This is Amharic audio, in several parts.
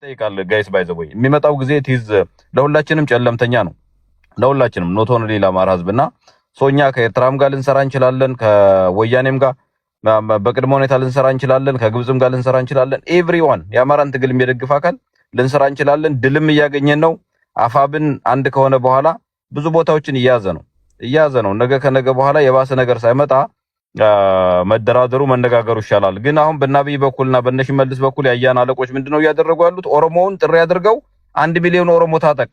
ጠይቃል ጋይስ ባይ ዘ ወይ የሚመጣው ጊዜ ትይዝ ለሁላችንም ጨለምተኛ ነው። ለሁላችንም ኖት ኦንሊ ለአማራ ህዝብና ሶኛ ከኤርትራም ጋር ልንሰራ እንችላለን፣ ከወያኔም ጋር በቅድመ ሁኔታ ልንሰራ እንችላለን፣ ከግብጽም ጋር ልንሰራ እንችላለን። ኤቭሪዋን የአማራን ትግል የሚደግፍ አካል ልንሰራ እንችላለን። ድልም እያገኘን ነው። አፋብን አንድ ከሆነ በኋላ ብዙ ቦታዎችን እያዘ ነው። ነገ ከነገ በኋላ የባሰ ነገር ሳይመጣ መደራደሩ መነጋገሩ ይሻላል። ግን አሁን በናብይ በኩልና በነሽመልስ በኩል ያያን አለቆች ምንድነው እያደረጉ ያሉት? ኦሮሞውን ጥሪ አድርገው 1 ሚሊዮን ኦሮሞ ታጠቅ።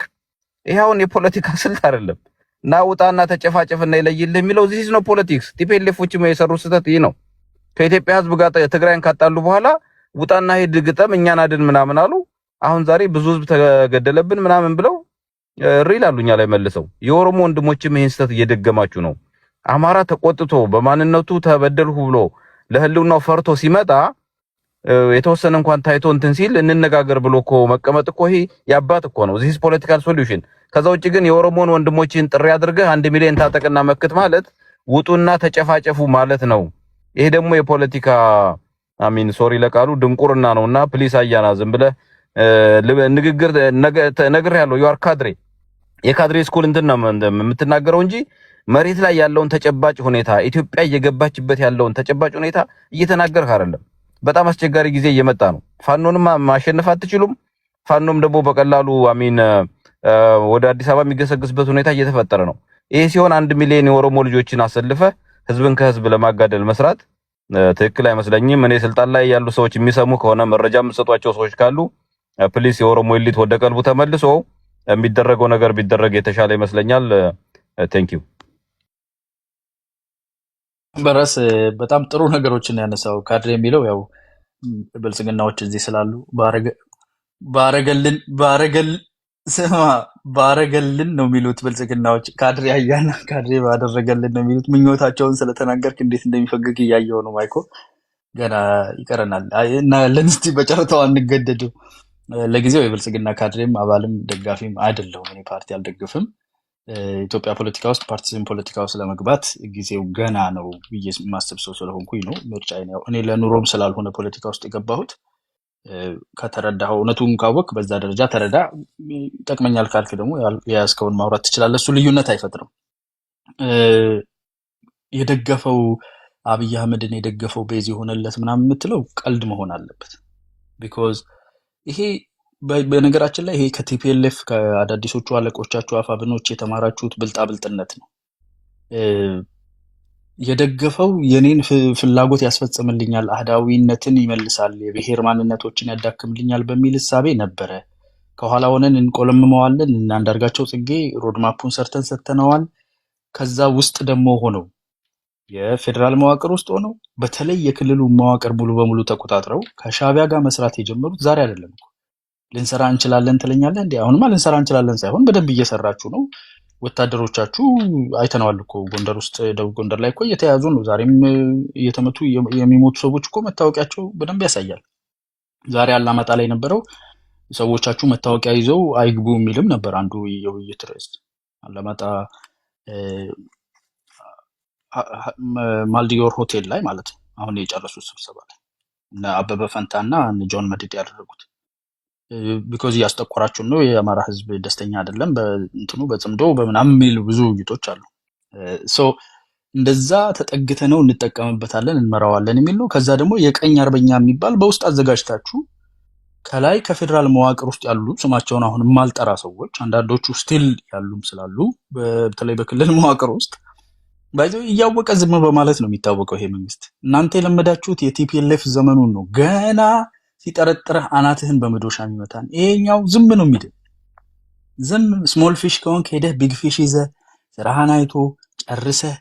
ይሄውን የፖለቲካ ስልት አይደለም። ናውጣና ተጨፋጨፍና ይለይልህ የሚለው ዚስ ነው ፖለቲክስ። ቲፒኤልኤፎችም የሰሩት ስህተት ይህ ነው። ከኢትዮጵያ ህዝብ ጋር ትግራይን ካጣሉ በኋላ ውጣና ሄድ ግጠም እኛን አድን ምናምን አሉ። አሁን ዛሬ ብዙ ህዝብ ተገደለብን ምናምን ብለው ሪል አሉኛ ላይ መልሰው የኦሮሞ ወንድሞችም ይሄን ስህተት እየደገማችሁ ነው። አማራ ተቆጥቶ በማንነቱ ተበደልሁ ብሎ ለህልውናው ፈርቶ ሲመጣ የተወሰነ እንኳን ታይቶ እንትን ሲል እንነጋገር ብሎ እኮ መቀመጥ እኮ ይሄ ያባት እኮ ነው። ዚስ ፖለቲካል ሶሉሽን። ከዛ ውጭ ግን የኦሮሞን ወንድሞችን ጥሪ አድርገህ 1 ሚሊዮን ታጠቅና መክት ማለት ውጡና ተጨፋጨፉ ማለት ነው። ይሄ ደግሞ የፖለቲካ አሚን ሶሪ ለቃሉ ድንቁርና ነውና ፕሊስ አያና ዝም ብለህ ንግግር ነገር ያለው ዩ አር ካድሬ የካድሬ ስኩል እንትን ነው የምትናገረው እንጂ መሬት ላይ ያለውን ተጨባጭ ሁኔታ ኢትዮጵያ እየገባችበት ያለውን ተጨባጭ ሁኔታ እየተናገርክ አይደለም። በጣም አስቸጋሪ ጊዜ እየመጣ ነው። ፋኖንም ማሸነፍ አትችሉም። ፋኖም ደግሞ በቀላሉ አሚን ወደ አዲስ አበባ የሚገሰግስበት ሁኔታ እየተፈጠረ ነው። ይሄ ሲሆን 1 ሚሊዮን የኦሮሞ ልጆችን አሰልፈ ህዝብን ከህዝብ ለማጋደል መስራት ትክክል አይመስለኝም። እኔ ስልጣን ላይ ያሉ ሰዎች የሚሰሙ ከሆነ መረጃ የምትሰጧቸው ሰዎች ካሉ ፕሊስ የኦሮሞ ኤሊት ወደ ቀልቡ ተመልሶ የሚደረገው ነገር ቢደረግ የተሻለ ይመስለኛል። ቴንክ ዩ በራስ በጣም ጥሩ ነገሮችን ያነሳው ካድሬ የሚለው ያው ብልጽግናዎች እዚህ ስላሉ ባረገልን ነው የሚሉት ብልጽግናዎች። ካድሬ አያና ካድሬ ባደረገልን ነው የሚሉት። ምኞታቸውን ስለተናገርክ እንዴት እንደሚፈግግ እያየው ነው ማይኮ። ገና ይቀረናል እና ለንስቲ በጨረታው አንገደድም። ለጊዜው የብልጽግና ካድሬም አባልም ደጋፊም አይደለሁም። እኔ ፓርቲ አልደግፍም። ኢትዮጵያ ፖለቲካ ውስጥ ፓርቲዝም ፖለቲካ ውስጥ ለመግባት ጊዜው ገና ነው ብዬ የማስብ ሰው ስለሆንኩኝ ነው ምርጫዬ ነው። እኔ ለኑሮም ስላልሆነ ፖለቲካ ውስጥ የገባሁት ከተረዳኸው እውነቱን ካወቅ በዛ ደረጃ ተረዳ። ይጠቅመኛል ካልክ ደግሞ የያዝከውን ማውራት ትችላለህ። እሱ ልዩነት አይፈጥርም። የደገፈው አብይ አህመድን የደገፈው ቤዝ የሆነለት ምናምን የምትለው ቀልድ መሆን አለበት። ቢኮዝ ይሄ በነገራችን ላይ ይሄ ከቲፒኤልኤፍ ከአዳዲሶቹ አለቆቻችሁ አፋብኖች የተማራችሁት ብልጣብልጥነት ነው። የደገፈው የኔን ፍላጎት ያስፈጽምልኛል፣ አህዳዊነትን ይመልሳል፣ የብሔር ማንነቶችን ያዳክምልኛል በሚል እሳቤ ነበረ። ከኋላ ሆነን እንቆለምመዋለን እና አንዳርጋቸው ጽጌ ሮድማፑን ሰርተን ሰጥተነዋል። ከዛ ውስጥ ደግሞ ሆነው የፌዴራል መዋቅር ውስጥ ሆነው በተለይ የክልሉ መዋቅር ሙሉ በሙሉ ተቆጣጥረው ከሻዕቢያ ጋር መስራት የጀመሩት ዛሬ አይደለም እኮ። ልንሰራ እንችላለን ትለኛለህ እንዴ? አሁንማ ልንሰራ እንችላለን ሳይሆን በደንብ እየሰራችሁ ነው። ወታደሮቻችሁ አይተነዋል እኮ ጎንደር ውስጥ፣ ደቡብ ጎንደር ላይ እኮ እየተያዙ ነው። ዛሬም እየተመቱ የሚሞቱ ሰዎች እኮ መታወቂያቸው በደንብ ያሳያል። ዛሬ አላማጣ ላይ የነበረው ሰዎቻችሁ መታወቂያ ይዘው አይግቡ የሚልም ነበር አንዱ የውይይት ርዕስ። አላማጣ ማልዲዮር ሆቴል ላይ ማለት ነው። አሁን የጨረሱት ስብሰባ ላይ እና አበበ ፈንታና ጆን መዲድ ያደረጉት ቢኮዝ እያስጠቆራችሁ ነው። የአማራ ህዝብ ደስተኛ አይደለም በእንትኑ በጽምዶ በምናምን የሚሉ ብዙ ውይይቶች አሉ። ሶ እንደዛ ተጠግተ ነው እንጠቀምበታለን እንመራዋለን የሚል ነው። ከዛ ደግሞ የቀኝ አርበኛ የሚባል በውስጥ አዘጋጅታችሁ ከላይ ከፌዴራል መዋቅር ውስጥ ያሉ ስማቸውን አሁን ማልጠራ ሰዎች አንዳንዶቹ ስቲል ያሉም ስላሉ በተለይ በክልል መዋቅር ውስጥ ባይዘው እያወቀ ዝም በማለት ነው የሚታወቀው ይሄ መንግስት። እናንተ የለመዳችሁት የቲፒኤልኤፍ ዘመኑን ነው። ገና ሲጠረጥረህ አናትህን በመዶሻ የሚመታን። ይሄኛው ዝም ነው የሚል ዝም። ስሞል ፊሽ ከሆንክ ሄደህ ቢግ ፊሽ ይዘህ ስራህን አይቶ ጨርሰህ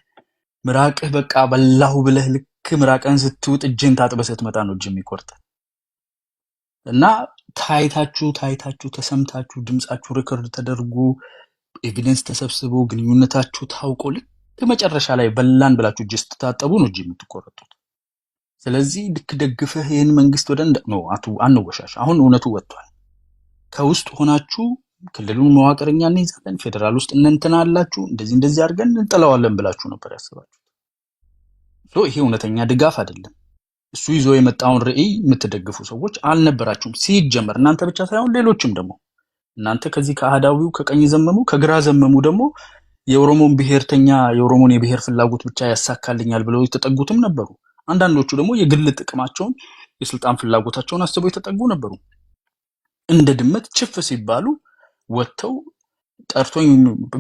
ምራቅህ በቃ በላሁ ብለህ ልክ ምራቅህን ስትውጥ እጅህን ታጥበህ ስትመጣ ነው እጅ የሚቆርጥ እና ታይታችሁ ተሰምታችሁ ድምጻችሁ ሪከርድ ተደርጎ ኤቪደንስ ተሰብስቦ ግንኙነታችሁ ታውቆ ልክ መጨረሻ ላይ በላን ብላችሁ እጅ ስትታጠቡ ነው እጅ የምትቆረጡት። ስለዚህ ልክ ደግፈህ ይህን መንግስት ወደ ነው አንወሻሽ። አሁን እውነቱ ወጥቷል። ከውስጥ ሆናችሁ ክልሉን መዋቅርኛ እንይዛለን፣ ፌዴራል ውስጥ እንንትና አላችሁ፣ እንደዚህ አድርገን እንጥለዋለን ብላችሁ ነበር ያስባችሁት። ይሄ እውነተኛ ድጋፍ አይደለም። እሱ ይዞ የመጣውን ርዕይ የምትደግፉ ሰዎች አልነበራችሁም ሲጀመር። እናንተ ብቻ ሳይሆን ሌሎችም ደግሞ እናንተ ከዚህ ከአህዳዊው ከቀኝ ዘመሙ ከግራ ዘመሙ ደግሞ የኦሮሞን ብሔርተኛ የኦሮሞን የብሔር ፍላጎት ብቻ ያሳካልኛል ብለው የተጠጉትም ነበሩ። አንዳንዶቹ ደግሞ የግል ጥቅማቸውን የስልጣን ፍላጎታቸውን አስበው የተጠጉ ነበሩ። እንደ ድመት ችፍ ሲባሉ ወጥተው ጠርቶኝ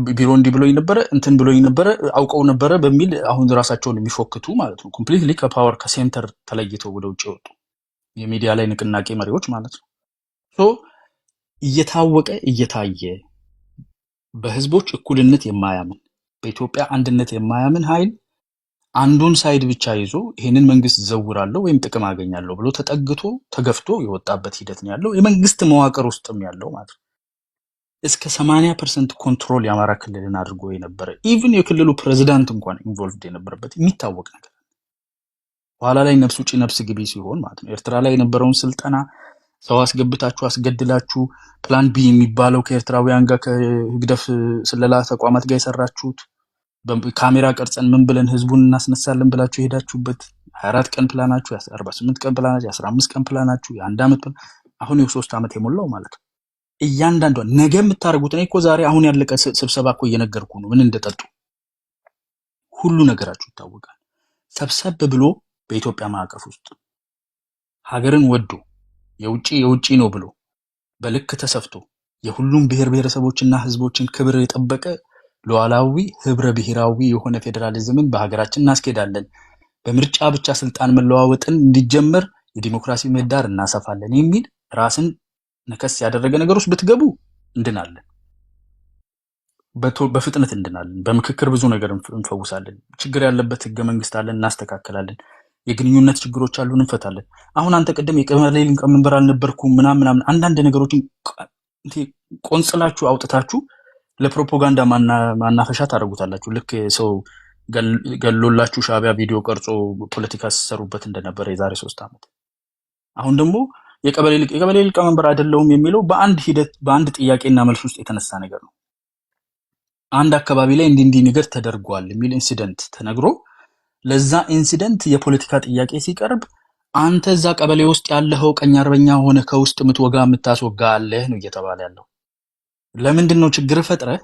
ቢሮ እንዲህ ብሎኝ ነበረ እንትን ብሎኝ ነበረ አውቀው ነበረ በሚል አሁን ራሳቸውን የሚፎክቱ ማለት ነው። ኮምፕሊትሊ ከፓወር ከሴንተር ተለይተው ወደ ውጭ የወጡ የሚዲያ ላይ ንቅናቄ መሪዎች ማለት ነው። ሶ እየታወቀ እየታየ በህዝቦች እኩልነት የማያምን በኢትዮጵያ አንድነት የማያምን ኃይል አንዱን ሳይድ ብቻ ይዞ ይሄንን መንግስት ዘውራለሁ ወይም ጥቅም አገኛለሁ ብሎ ተጠግቶ ተገፍቶ የወጣበት ሂደት ነው ያለው። የመንግስት መዋቅር ውስጥም ያለው ማለት ነው። እስከ 80% ኮንትሮል የአማራ ክልልን አድርጎ የነበረ ኢቭን የክልሉ ፕሬዝዳንት እንኳን ኢንቮልቭድ የነበረበት የሚታወቅ ነገር በኋላ ላይ ነፍስ ውጪ ነፍስ ግቢ ሲሆን ማለት ነው። ኤርትራ ላይ የነበረውን ስልጠና ሰው አስገብታችሁ አስገድላችሁ ፕላን ቢ የሚባለው ከኤርትራውያን ጋር ከህግደፍ ስለላ ተቋማት ጋር የሰራችሁት ካሜራ ቀርጸን ምን ብለን ህዝቡን እናስነሳለን ብላችሁ የሄዳችሁበት 24 ቀን ፕላናችሁ 48 ቀን ፕላናችሁ 15 ቀን ፕላናችሁ የአንድ ዓመት አሁን የ3 ዓመት የሞላው ማለት ነው። እያንዳንዷ ነገ የምታደርጉት እኔ እኮ ዛሬ አሁን ያለቀ ስብሰባ እኮ እየነገርኩ ነው ምን እንደጠጡ ሁሉ ነገራችሁ ይታወቃል። ሰብሰብ ብሎ በኢትዮጵያ ማዕቀፍ ውስጥ ሀገርን ወዶ የውጪ ነው ብሎ በልክ ተሰፍቶ የሁሉም ብሔር ብሔረሰቦችና ህዝቦችን ክብር የጠበቀ ሉዓላዊ ህብረ ብሔራዊ የሆነ ፌዴራሊዝምን በሀገራችን እናስኬዳለን፣ በምርጫ ብቻ ስልጣን መለዋወጥን እንዲጀመር የዲሞክራሲ ምህዳር እናሰፋለን የሚል ራስን ነከስ ያደረገ ነገር ውስጥ ብትገቡ እንድናለን፣ በፍጥነት እንድናለን። በምክክር ብዙ ነገር እንፈውሳለን። ችግር ያለበት ህገ መንግስት አለን እናስተካከላለን። የግንኙነት ችግሮች አሉን እንፈታለን። አሁን አንተ ቅድም የቀበሌ ሊቀመንበር አልነበርኩም ምናምን አንዳንድ ነገሮችን ቆንጽላችሁ አውጥታችሁ ለፕሮፓጋንዳ ማናፈሻ ታደርጉታላችሁ። ልክ ሰው ገሎላችሁ ሻዕቢያ ቪዲዮ ቀርጾ ፖለቲካ ሲሰሩበት እንደነበረ የዛሬ 3 ዓመት። አሁን ደግሞ የቀበሌ ሊቀመንበር አይደለሁም የሚለው በአንድ ጥያቄና መልስ ውስጥ የተነሳ ነገር ነው። አንድ አካባቢ ላይ እንዲህ ነገር ተደርጓል የሚል ኢንሲደንት ተነግሮ ለዛ ኢንሲደንት የፖለቲካ ጥያቄ ሲቀርብ አንተ እዛ ቀበሌ ውስጥ ያለኸው ቀኝ አርበኛ ሆነ ከውስጥ የምትወጋ የምታስወጋ አለህ ነው እየተባለ ያለው። ለምንድን ነው ችግር ፈጥረህ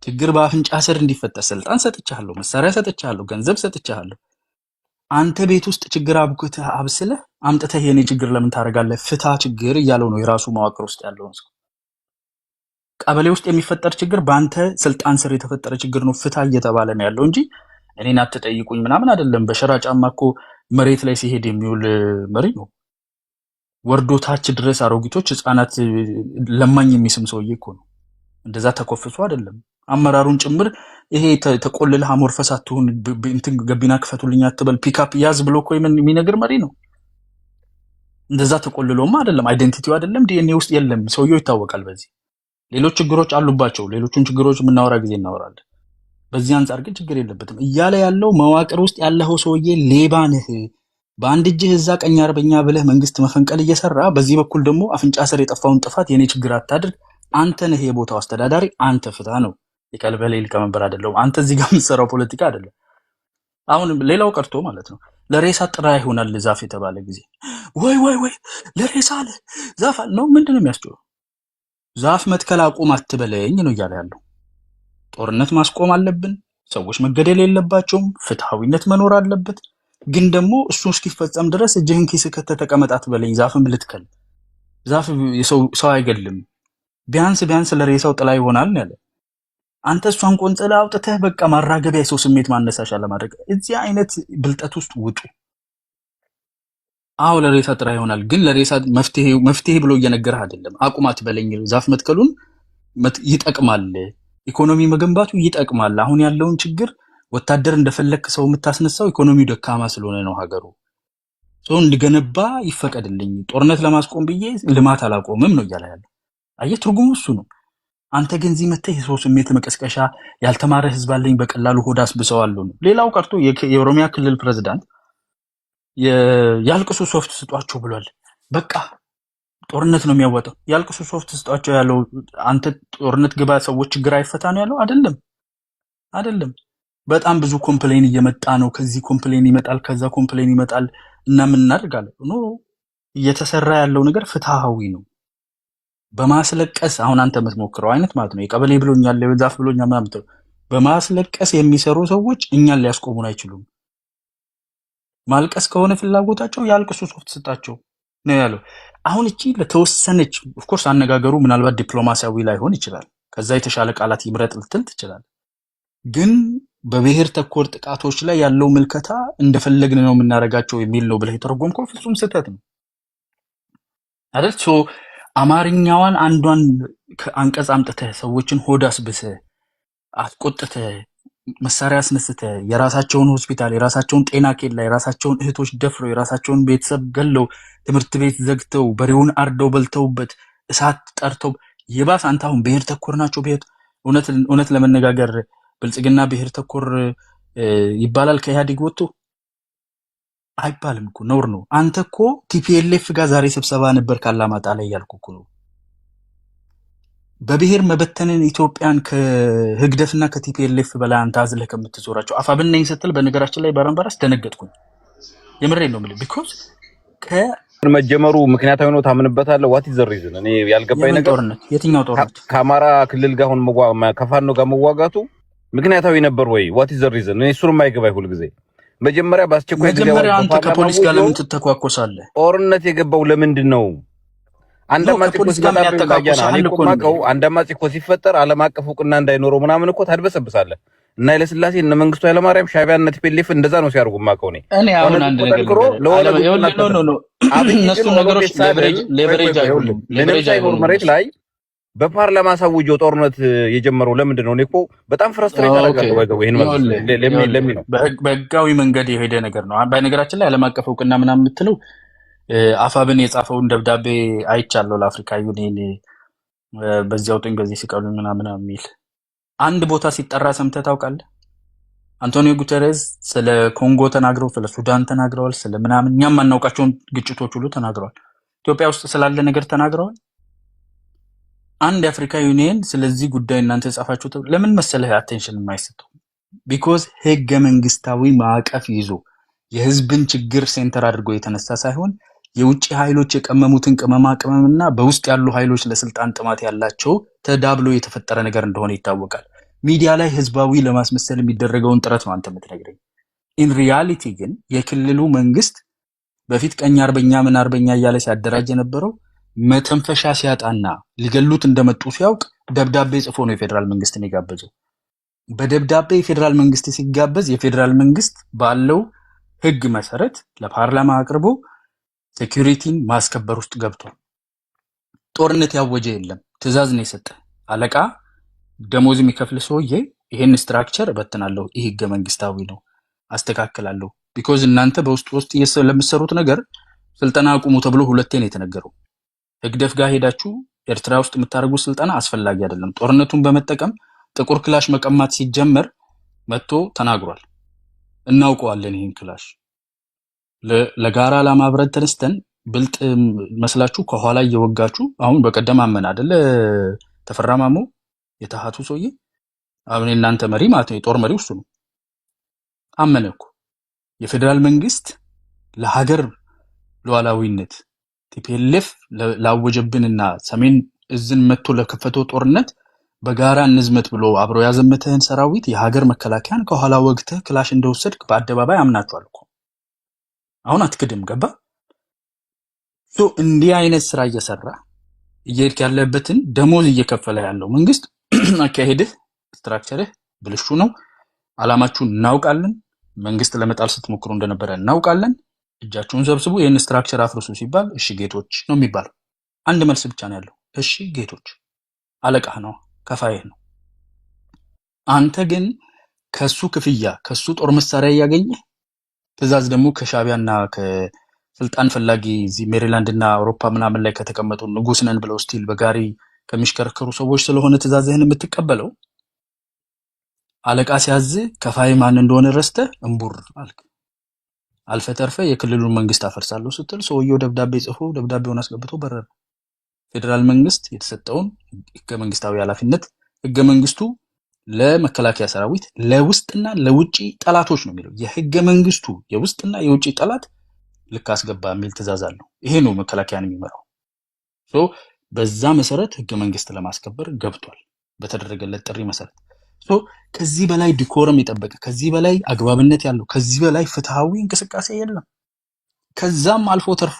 ችግር በአፍንጫ ስር እንዲፈጠር ስልጣን ሰጥቻለሁ፣ መሳሪያ ሰጥቻለሁ፣ ገንዘብ ሰጥቻለሁ። አንተ ቤት ውስጥ ችግር አብኩተህ አብስለህ አምጥተህ የኔ ችግር ለምን ታደርጋለህ? ፍታ ችግር እያለው ነው የራሱ መዋቅር ውስጥ ያለውን ሰው። ቀበሌ ውስጥ የሚፈጠር ችግር በአንተ ስልጣን ስር የተፈጠረ ችግር ነው ፍታ እየተባለ ነው ያለው እንጂ እኔን አትጠይቁኝ ምናምን አይደለም። በሸራ ጫማ እኮ መሬት ላይ ሲሄድ የሚውል መሪ ነው። ወርዶ ታች ድረስ አሮጊቶች፣ ህፃናት ለማኝ የሚስም ሰውዬ እኮ ነው። እንደዛ ተኮፍሶ አይደለም። አመራሩን ጭምር ይሄ ተቆልለህ አሞርፈስ አትሁን እንትን ገቢና ክፈቱልኝ አትበል ፒካፕ ያዝ ብሎ እኮ የሚነግር መሪ ነው። እንደዛ ተቆልሎማ አይደለም። አይደንቲቲው አይደለም ዲኤንኤ ውስጥ የለም። ሰውየው ይታወቃል። በዚህ ሌሎች ችግሮች አሉባቸው። ሌሎቹን ችግሮች የምናወራ ጊዜ እናወራለን። በዚህ አንጻር ግን ችግር የለበትም እያለ ያለው መዋቅር ውስጥ ያለው ሰውዬ ሌባ ነህ። በአንድ እጅህ እዛ ቀኝ አርበኛ ብለህ መንግስት መፈንቀል እየሰራ በዚህ በኩል ደግሞ አፍንጫ ስር የጠፋውን ጥፋት የኔ ችግር አታድርግ። አንተ ነህ የቦታው አስተዳዳሪ፣ አንተ ፍታ ነው። የቀበሌ ሊቀመንበር አይደለሁም። አንተ እዚህ ጋር የምትሰራው ፖለቲካ አይደለም። አሁን ሌላው ቀርቶ ማለት ነው ለሬሳ ጥራ ይሆናል ዛፍ የተባለ ጊዜ ወይ ለሬሳ አለ ዛፍ ነው ምንድነው የሚያስጨው? ዛፍ መትከል አቁም አትበለኝ ነው እያለ ያለው። ጦርነት ማስቆም አለብን። ሰዎች መገደል የለባቸውም። ፍትሃዊነት መኖር አለበት። ግን ደግሞ እሱ እስኪፈጸም ድረስ እጅህን ኪስ ከተህ ተቀመጥ አትበለኝ። ዛፍም ልትከል ዛፍ ሰው አይገልም። ቢያንስ ለሬሳው ጥላ ይሆናል ያለ አንተ እሷን ቆንጽላ አውጥተህ በቃ ማራገቢያ የሰው ስሜት ማነሳሻ ለማድረግ እዚህ አይነት ብልጠት ውስጥ ውጡ። አዎ ለሬሳ ጥላ ይሆናል፣ ግን ለሬሳ መፍትሄ ብሎ እየነገረህ አይደለም። አቁም አትበለኝ። ዛፍ መትከሉን ይጠቅማል፣ ኢኮኖሚ መገንባቱ ይጠቅማል። አሁን ያለውን ችግር ወታደር እንደፈለክ ሰው የምታስነሳው ኢኮኖሚው ደካማ ስለሆነ ነው። ሀገሩ ሰው እንድገነባ ይፈቀድልኝ፣ ጦርነት ለማስቆም ብዬ ልማት አላቆምም ነው እያለ ያለው። አየህ ትርጉሙ እሱ ነው። አንተ ግን እዚህ መተህ የሰው ስሜት መቀስቀሻ ያልተማረ ህዝብ አለኝ በቀላሉ ሆድ አስብሰዋለሁ ነው። ሌላው ቀርቶ የኦሮሚያ ክልል ፕሬዝዳንት ያልቅሱ ሶፍት ስጧቸው ብሏል። በቃ ጦርነት ነው የሚያወጣው። ያልቅሱ ሶፍት ስጧቸው ያለው አንተ ጦርነት ግባ ሰዎች ችግር አይፈታ ነው ያለው አይደለም። በጣም ብዙ ኮምፕሌን እየመጣ ነው። ከዚህ ኮምፕሌን ይመጣል፣ ከዛ ኮምፕሌን ይመጣል። እና ምን እናደርጋለን? ኖ እየተሰራ ያለው ነገር ፍትሃዊ ነው። በማስለቀስ አሁን አንተ የምትሞክረው አይነት ማለት ነው የቀበሌ ብሎኛል የዛፍ ብሎኛል ምናምን የምትለው በማስለቀስ የሚሰሩ ሰዎች እኛን ሊያስቆሙን አይችሉም። ማልቀስ ከሆነ ፍላጎታቸው ያልቅሱ፣ ሶፍት ስጣቸው ነው ያለው። አሁን እቺ ለተወሰነች ኦፍኮርስ አነጋገሩ ምናልባት ዲፕሎማሲያዊ ላይሆን ይችላል፣ ከዛ የተሻለ ቃላት ይምረጥ ልትል ትችላል። ግን በብሔር ተኮር ጥቃቶች ላይ ያለው ምልከታ እንደፈለግን ነው የምናደርጋቸው የሚል ነው ብለህ የተረጎምከው ፍጹም ስህተት ነው አይደል? ሶ አማርኛዋን አንዷን ከአንቀጽ አምጥተህ ሰዎችን ሆድ አስብሰህ አስቆጥተህ መሳሪያ አስነስተህ የራሳቸውን ሆስፒታል የራሳቸውን ጤና ኬላ የራሳቸውን እህቶች ደፍረው የራሳቸውን ቤተሰብ ገለው ትምህርት ቤት ዘግተው በሬውን አርደው በልተውበት እሳት ጠርተው የባስ አንተ አሁን ብሔር ተኮር ናቸው። ብሔር እውነት ለመነጋገር ብልጽግና ብሔር ተኮር ይባላል ከኢህአዴግ ወጥቶ አይባልም እኮ ነውር ነው። አንተ እኮ ቲፒኤልኤፍ ጋር ዛሬ ስብሰባ ነበር ካላማጣ ላይ ያልኩ እኮ ነው። በብሔር መበተንን ኢትዮጵያን ከህግደፍና ከቲፒኤልኤፍ በላይ አንተ አዝለህ ከምትዞራቸው አፋብን ነኝ ስትል በነገራችን ላይ ባራምባራስ ደነገጥኩኝ። የምሬን ነው የምልህ። ቢኮዝ መጀመሩ ምክንያታዊ ነው ታምንበታለህ። ዋት ኢዝ ዘ ሪዝን? እኔ ያልገባኝ ነገር የትኛው ጦርነት ከአማራ ክልል ጋር አሁን ከፋኖ ጋር መዋጋቱ ምክንያታዊ ነበር ወይ? ዋት ኢዝ ዘ ሪዝን? እኔ እሱንም አይገባኝ ሁልጊዜ። መጀመሪያ በአስቸኳይ መጀመሪያ አንተ ከፖሊስ ጋር ለምን ትተኳኮሳለህ? ጦርነት የገባው ለምንድን ነው? አንድ አማጺ እኮ ሲፈጠር ዓለም አቀፍ እውቅና እንዳይኖረው ምናምን እኮ ታድበሰብሳለህ። እና ኃይለሥላሴ እነ መንግስቱ ኃይለማርያም ሻዕቢያ እና ቲፒኤልኤፍ እንደዛ ነው ሲያርጉ ማቀው ነው። እኔ አሁን አንድ ነገር እነሱ ነገሮች ሌቨሬጅ አይሆንም። ሌቨሬጅ አይሆንም መሬት ላይ በፓርላማ ሳውጆ ጦርነት የጀመረው ለምንድን ነው? እኔ እኮ በጣም ፍረስትሬት አደረጋለሁ። ባይዘው ይሄን ማለት ለምን ነው በህጋዊ መንገድ የሄደ ነገር ነው። በነገራችን ላይ ዓለም አቀፍ እውቅና ምናምን የምትለው አፋብን የጻፈውን ደብዳቤ አይቻለሁ ለአፍሪካ ዩኒየን በዚያው ጥን በዚህ ሲቀሉ ምናምን የሚል አንድ ቦታ ሲጠራ ሰምተህ ታውቃለህ? አንቶኒዮ ጉተሬዝ ስለ ኮንጎ ተናግረው ስለ ሱዳን ተናግረዋል። ስለ ምናምን እኛም ማናውቃቸውን ግጭቶች ሁሉ ተናግረዋል። ኢትዮጵያ ውስጥ ስላለ ነገር ተናግረዋል። አንድ የአፍሪካ ዩኒየን ስለዚህ ጉዳይ እናንተ የጻፋችሁት ለምን መሰለህ አቴንሽን የማይሰጠው? ቢኮዝ ህገ መንግስታዊ ማዕቀፍ ይዞ የህዝብን ችግር ሴንተር አድርጎ የተነሳ ሳይሆን የውጭ ኃይሎች የቀመሙትን ቅመማ ቅመምና በውስጥ ያሉ ኃይሎች ለስልጣን ጥማት ያላቸው ተዳብሎ የተፈጠረ ነገር እንደሆነ ይታወቃል። ሚዲያ ላይ ህዝባዊ ለማስመሰል የሚደረገውን ጥረት ነው አንተ የምትነግረኝ። ኢን ሪያሊቲ ግን የክልሉ መንግስት በፊት ቀኝ አርበኛ ምን አርበኛ እያለ ሲያደራጅ የነበረው መተንፈሻ ሲያጣና ሊገሉት እንደመጡ ሲያውቅ ደብዳቤ ጽፎ ነው የፌዴራል መንግስትን የጋበዘው። በደብዳቤ የፌዴራል መንግስት ሲጋበዝ የፌዴራል መንግስት ባለው ህግ መሰረት ለፓርላማ አቅርቦ ሴኩሪቲን ማስከበር ውስጥ ገብቷል። ጦርነት ያወጀ የለም፣ ትዕዛዝ ነው የሰጠ አለቃ። ደሞዝ የሚከፍል ሰውዬ ይሄን ስትራክቸር እበትናለሁ፣ ይህ ህገ መንግስታዊ ነው፣ አስተካክላለሁ። ቢኮዝ እናንተ በውስጥ ለምትሰሩት ነገር ስልጠና አቁሙ ተብሎ ሁለቴ ነው የተነገረው። ህግደፍ ጋር ሄዳችሁ ኤርትራ ውስጥ የምታደርጉት ስልጠና አስፈላጊ አይደለም። ጦርነቱን በመጠቀም ጥቁር ክላሽ መቀማት ሲጀመር መጥቶ ተናግሯል። እናውቀዋለን ይህን ክላሽ ለጋራ ለማብረት ተነስተን ብልጥ መስላችሁ ከኋላ እየወጋችሁ አሁን በቀደም አመን አይደለ ተፈራማሙ የተሃቱ ሰውዬ አሁን እናንተ መሪ ማለት ነው የጦር መሪው እሱ ነው። አመነ እኮ የፌዴራል መንግስት ለሀገር ሉዓላዊነት ቲፒኤልኤፍ ላወጀብንና ሰሜን እዝን መጥቶ ለከፈተው ጦርነት በጋራ እንዝመት ብሎ አብሮ ያዘመተህን ሰራዊት የሀገር መከላከያን ከኋላ ወግተህ ክላሽ እንደወሰድክ በአደባባይ አምናችኋል እኮ። አሁን አትክድም። ገባ? እንዲህ አይነት ስራ እየሰራ እየሄድክ ያለበትን ደሞዝ እየከፈለ ያለው መንግስት አካሄድህ ስትራክቸርህ ብልሹ ነው። አላማችሁን እናውቃለን። መንግስት ለመጣል ስትሞክሩ እንደነበረ እናውቃለን። እጃችሁን ሰብስቡ፣ ይህን ስትራክቸር አፍርሱ ሲባል እሺ ጌቶች ነው የሚባለው። አንድ መልስ ብቻ ነው ያለው፣ እሺ ጌቶች። አለቃህ ነው፣ ከፋይህ ነው። አንተ ግን ከሱ ክፍያ ከሱ ጦር መሳሪያ እያገኘህ ትዕዛዝ ደግሞ ከሻዕቢያና ከስልጣን ፈላጊ እዚህ ሜሪላንድ እና አውሮፓ ምናምን ላይ ከተቀመጡ ንጉስ ነን ብለው ስቲል በጋሪ ከሚሽከረከሩ ሰዎች ስለሆነ ትዕዛዝህን የምትቀበለው። አለቃ ሲያዝ ከፋይ ማን እንደሆነ ረስተህ እምቡር አልክ። አልፈ ተርፈ የክልሉን መንግስት አፈርሳለሁ ስትል ሰውየው ደብዳቤ ጽፎ ደብዳቤውን አስገብቶ በረረ። ፌዴራል መንግስት የተሰጠውን ህገ መንግስታዊ ኃላፊነት ህገ መንግስቱ ለመከላከያ ሰራዊት ለውስጥና ለውጪ ጠላቶች ነው የሚለው። የህገ መንግስቱ የውስጥና የውጪ ጠላት ልክ አስገባ የሚል ትእዛዝ አለው። ይሄ ነው መከላከያን የሚመራው። በዛ መሰረት ህገ መንግስት ለማስከበር ገብቷል በተደረገለት ጥሪ መሰረት። ከዚህ በላይ ዲኮረም የጠበቀ ከዚህ በላይ አግባብነት ያለው ከዚህ በላይ ፍትሃዊ እንቅስቃሴ የለም። ከዛም አልፎ ተርፎ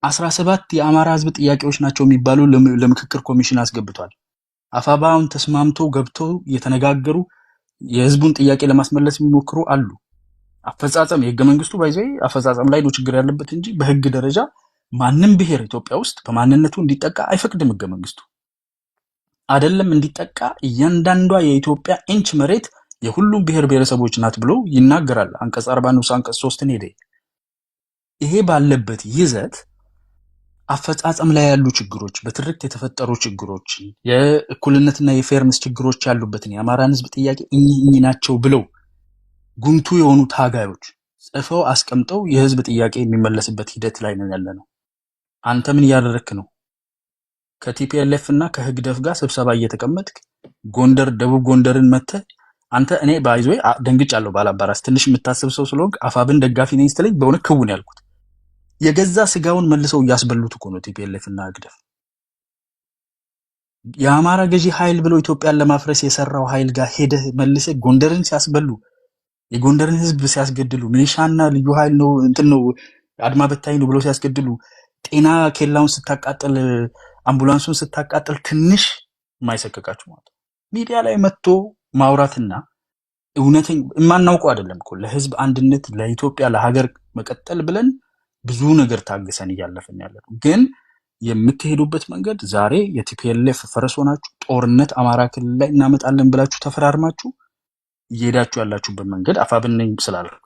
17 የአማራ ህዝብ ጥያቄዎች ናቸው የሚባሉ ለምክክር ኮሚሽን አስገብቷል። አፋባውን ተስማምቶ ገብቶ የተነጋገሩ የህዝቡን ጥያቄ ለማስመለስ የሚሞክሩ አሉ። አፈጻጸም የህገ መንግስቱ ባይዘይ አፈጻጸም ላይ ነው ችግር ያለበት እንጂ በህግ ደረጃ ማንም ብሔር ኢትዮጵያ ውስጥ በማንነቱ እንዲጠቃ አይፈቅድም ህገ መንግስቱ። አይደለም እንዲጠቃ እያንዳንዷ የኢትዮጵያ ኢንች መሬት የሁሉም ብሔር ብሔረሰቦች ናት ብሎ ይናገራል። አንቀጽ 40 ንዑስ አንቀጽ 3 ሄደ። ይሄ ባለበት ይዘት አፈጻጸም ላይ ያሉ ችግሮች፣ በትርክት የተፈጠሩ ችግሮች፣ የእኩልነትና የፌርነስ ችግሮች ያሉበትን የአማራን ህዝብ ጥያቄ እኚህ ናቸው ብለው ጉምቱ የሆኑ ታጋዮች ጽፈው አስቀምጠው የህዝብ ጥያቄ የሚመለስበት ሂደት ላይ ነው ያለነው። አንተ ምን እያደረክ ነው? ከቲፒኤልኤፍ እና ከህግደፍ ጋር ስብሰባ እየተቀመጥክ ጎንደር ደቡብ ጎንደርን መተህ አንተ እኔ ባይዞይ ደንግጫለሁ። ባላባራስ ትንሽ የምታስብ ሰው ስለሆንክ አፋብን ደጋፊ ነኝ ስትለኝ በእውነት ክውን ያልኩት የገዛ ስጋውን መልሰው እያስበሉት እኮ ነው ቲፒኤልኤፍ እና ህግደፍ። የአማራ ገዢ ኃይል ብለው ኢትዮጵያን ለማፍረስ የሰራው ኃይል ጋር ሄደህ መልሰህ ጎንደርን ሲያስበሉ የጎንደርን ህዝብ ሲያስገድሉ ሚሊሻና ልዩ ኃይል ነው እንትን ነው አድማ በታይ ነው ብለው ሲያስገድሉ ጤና ኬላውን ስታቃጥል አምቡላንሱን ስታቃጥል ትንሽ የማይሰከካችሁ ማለት ሚዲያ ላይ መጥቶ ማውራትና እውነተኛ የማናውቀው አይደለም እኮ ለህዝብ አንድነት ለኢትዮጵያ ለሀገር መቀጠል ብለን ብዙ ነገር ታግሰን እያለፈን ያለው ግን የምትሄዱበት መንገድ ዛሬ የቲፒኤልኤፍ ፈረስ ሆናችሁ ጦርነት አማራ ክልል ላይ እናመጣለን ብላችሁ ተፈራርማችሁ እየሄዳችሁ ያላችሁበት መንገድ አፋብን ነኝ ስላልኩ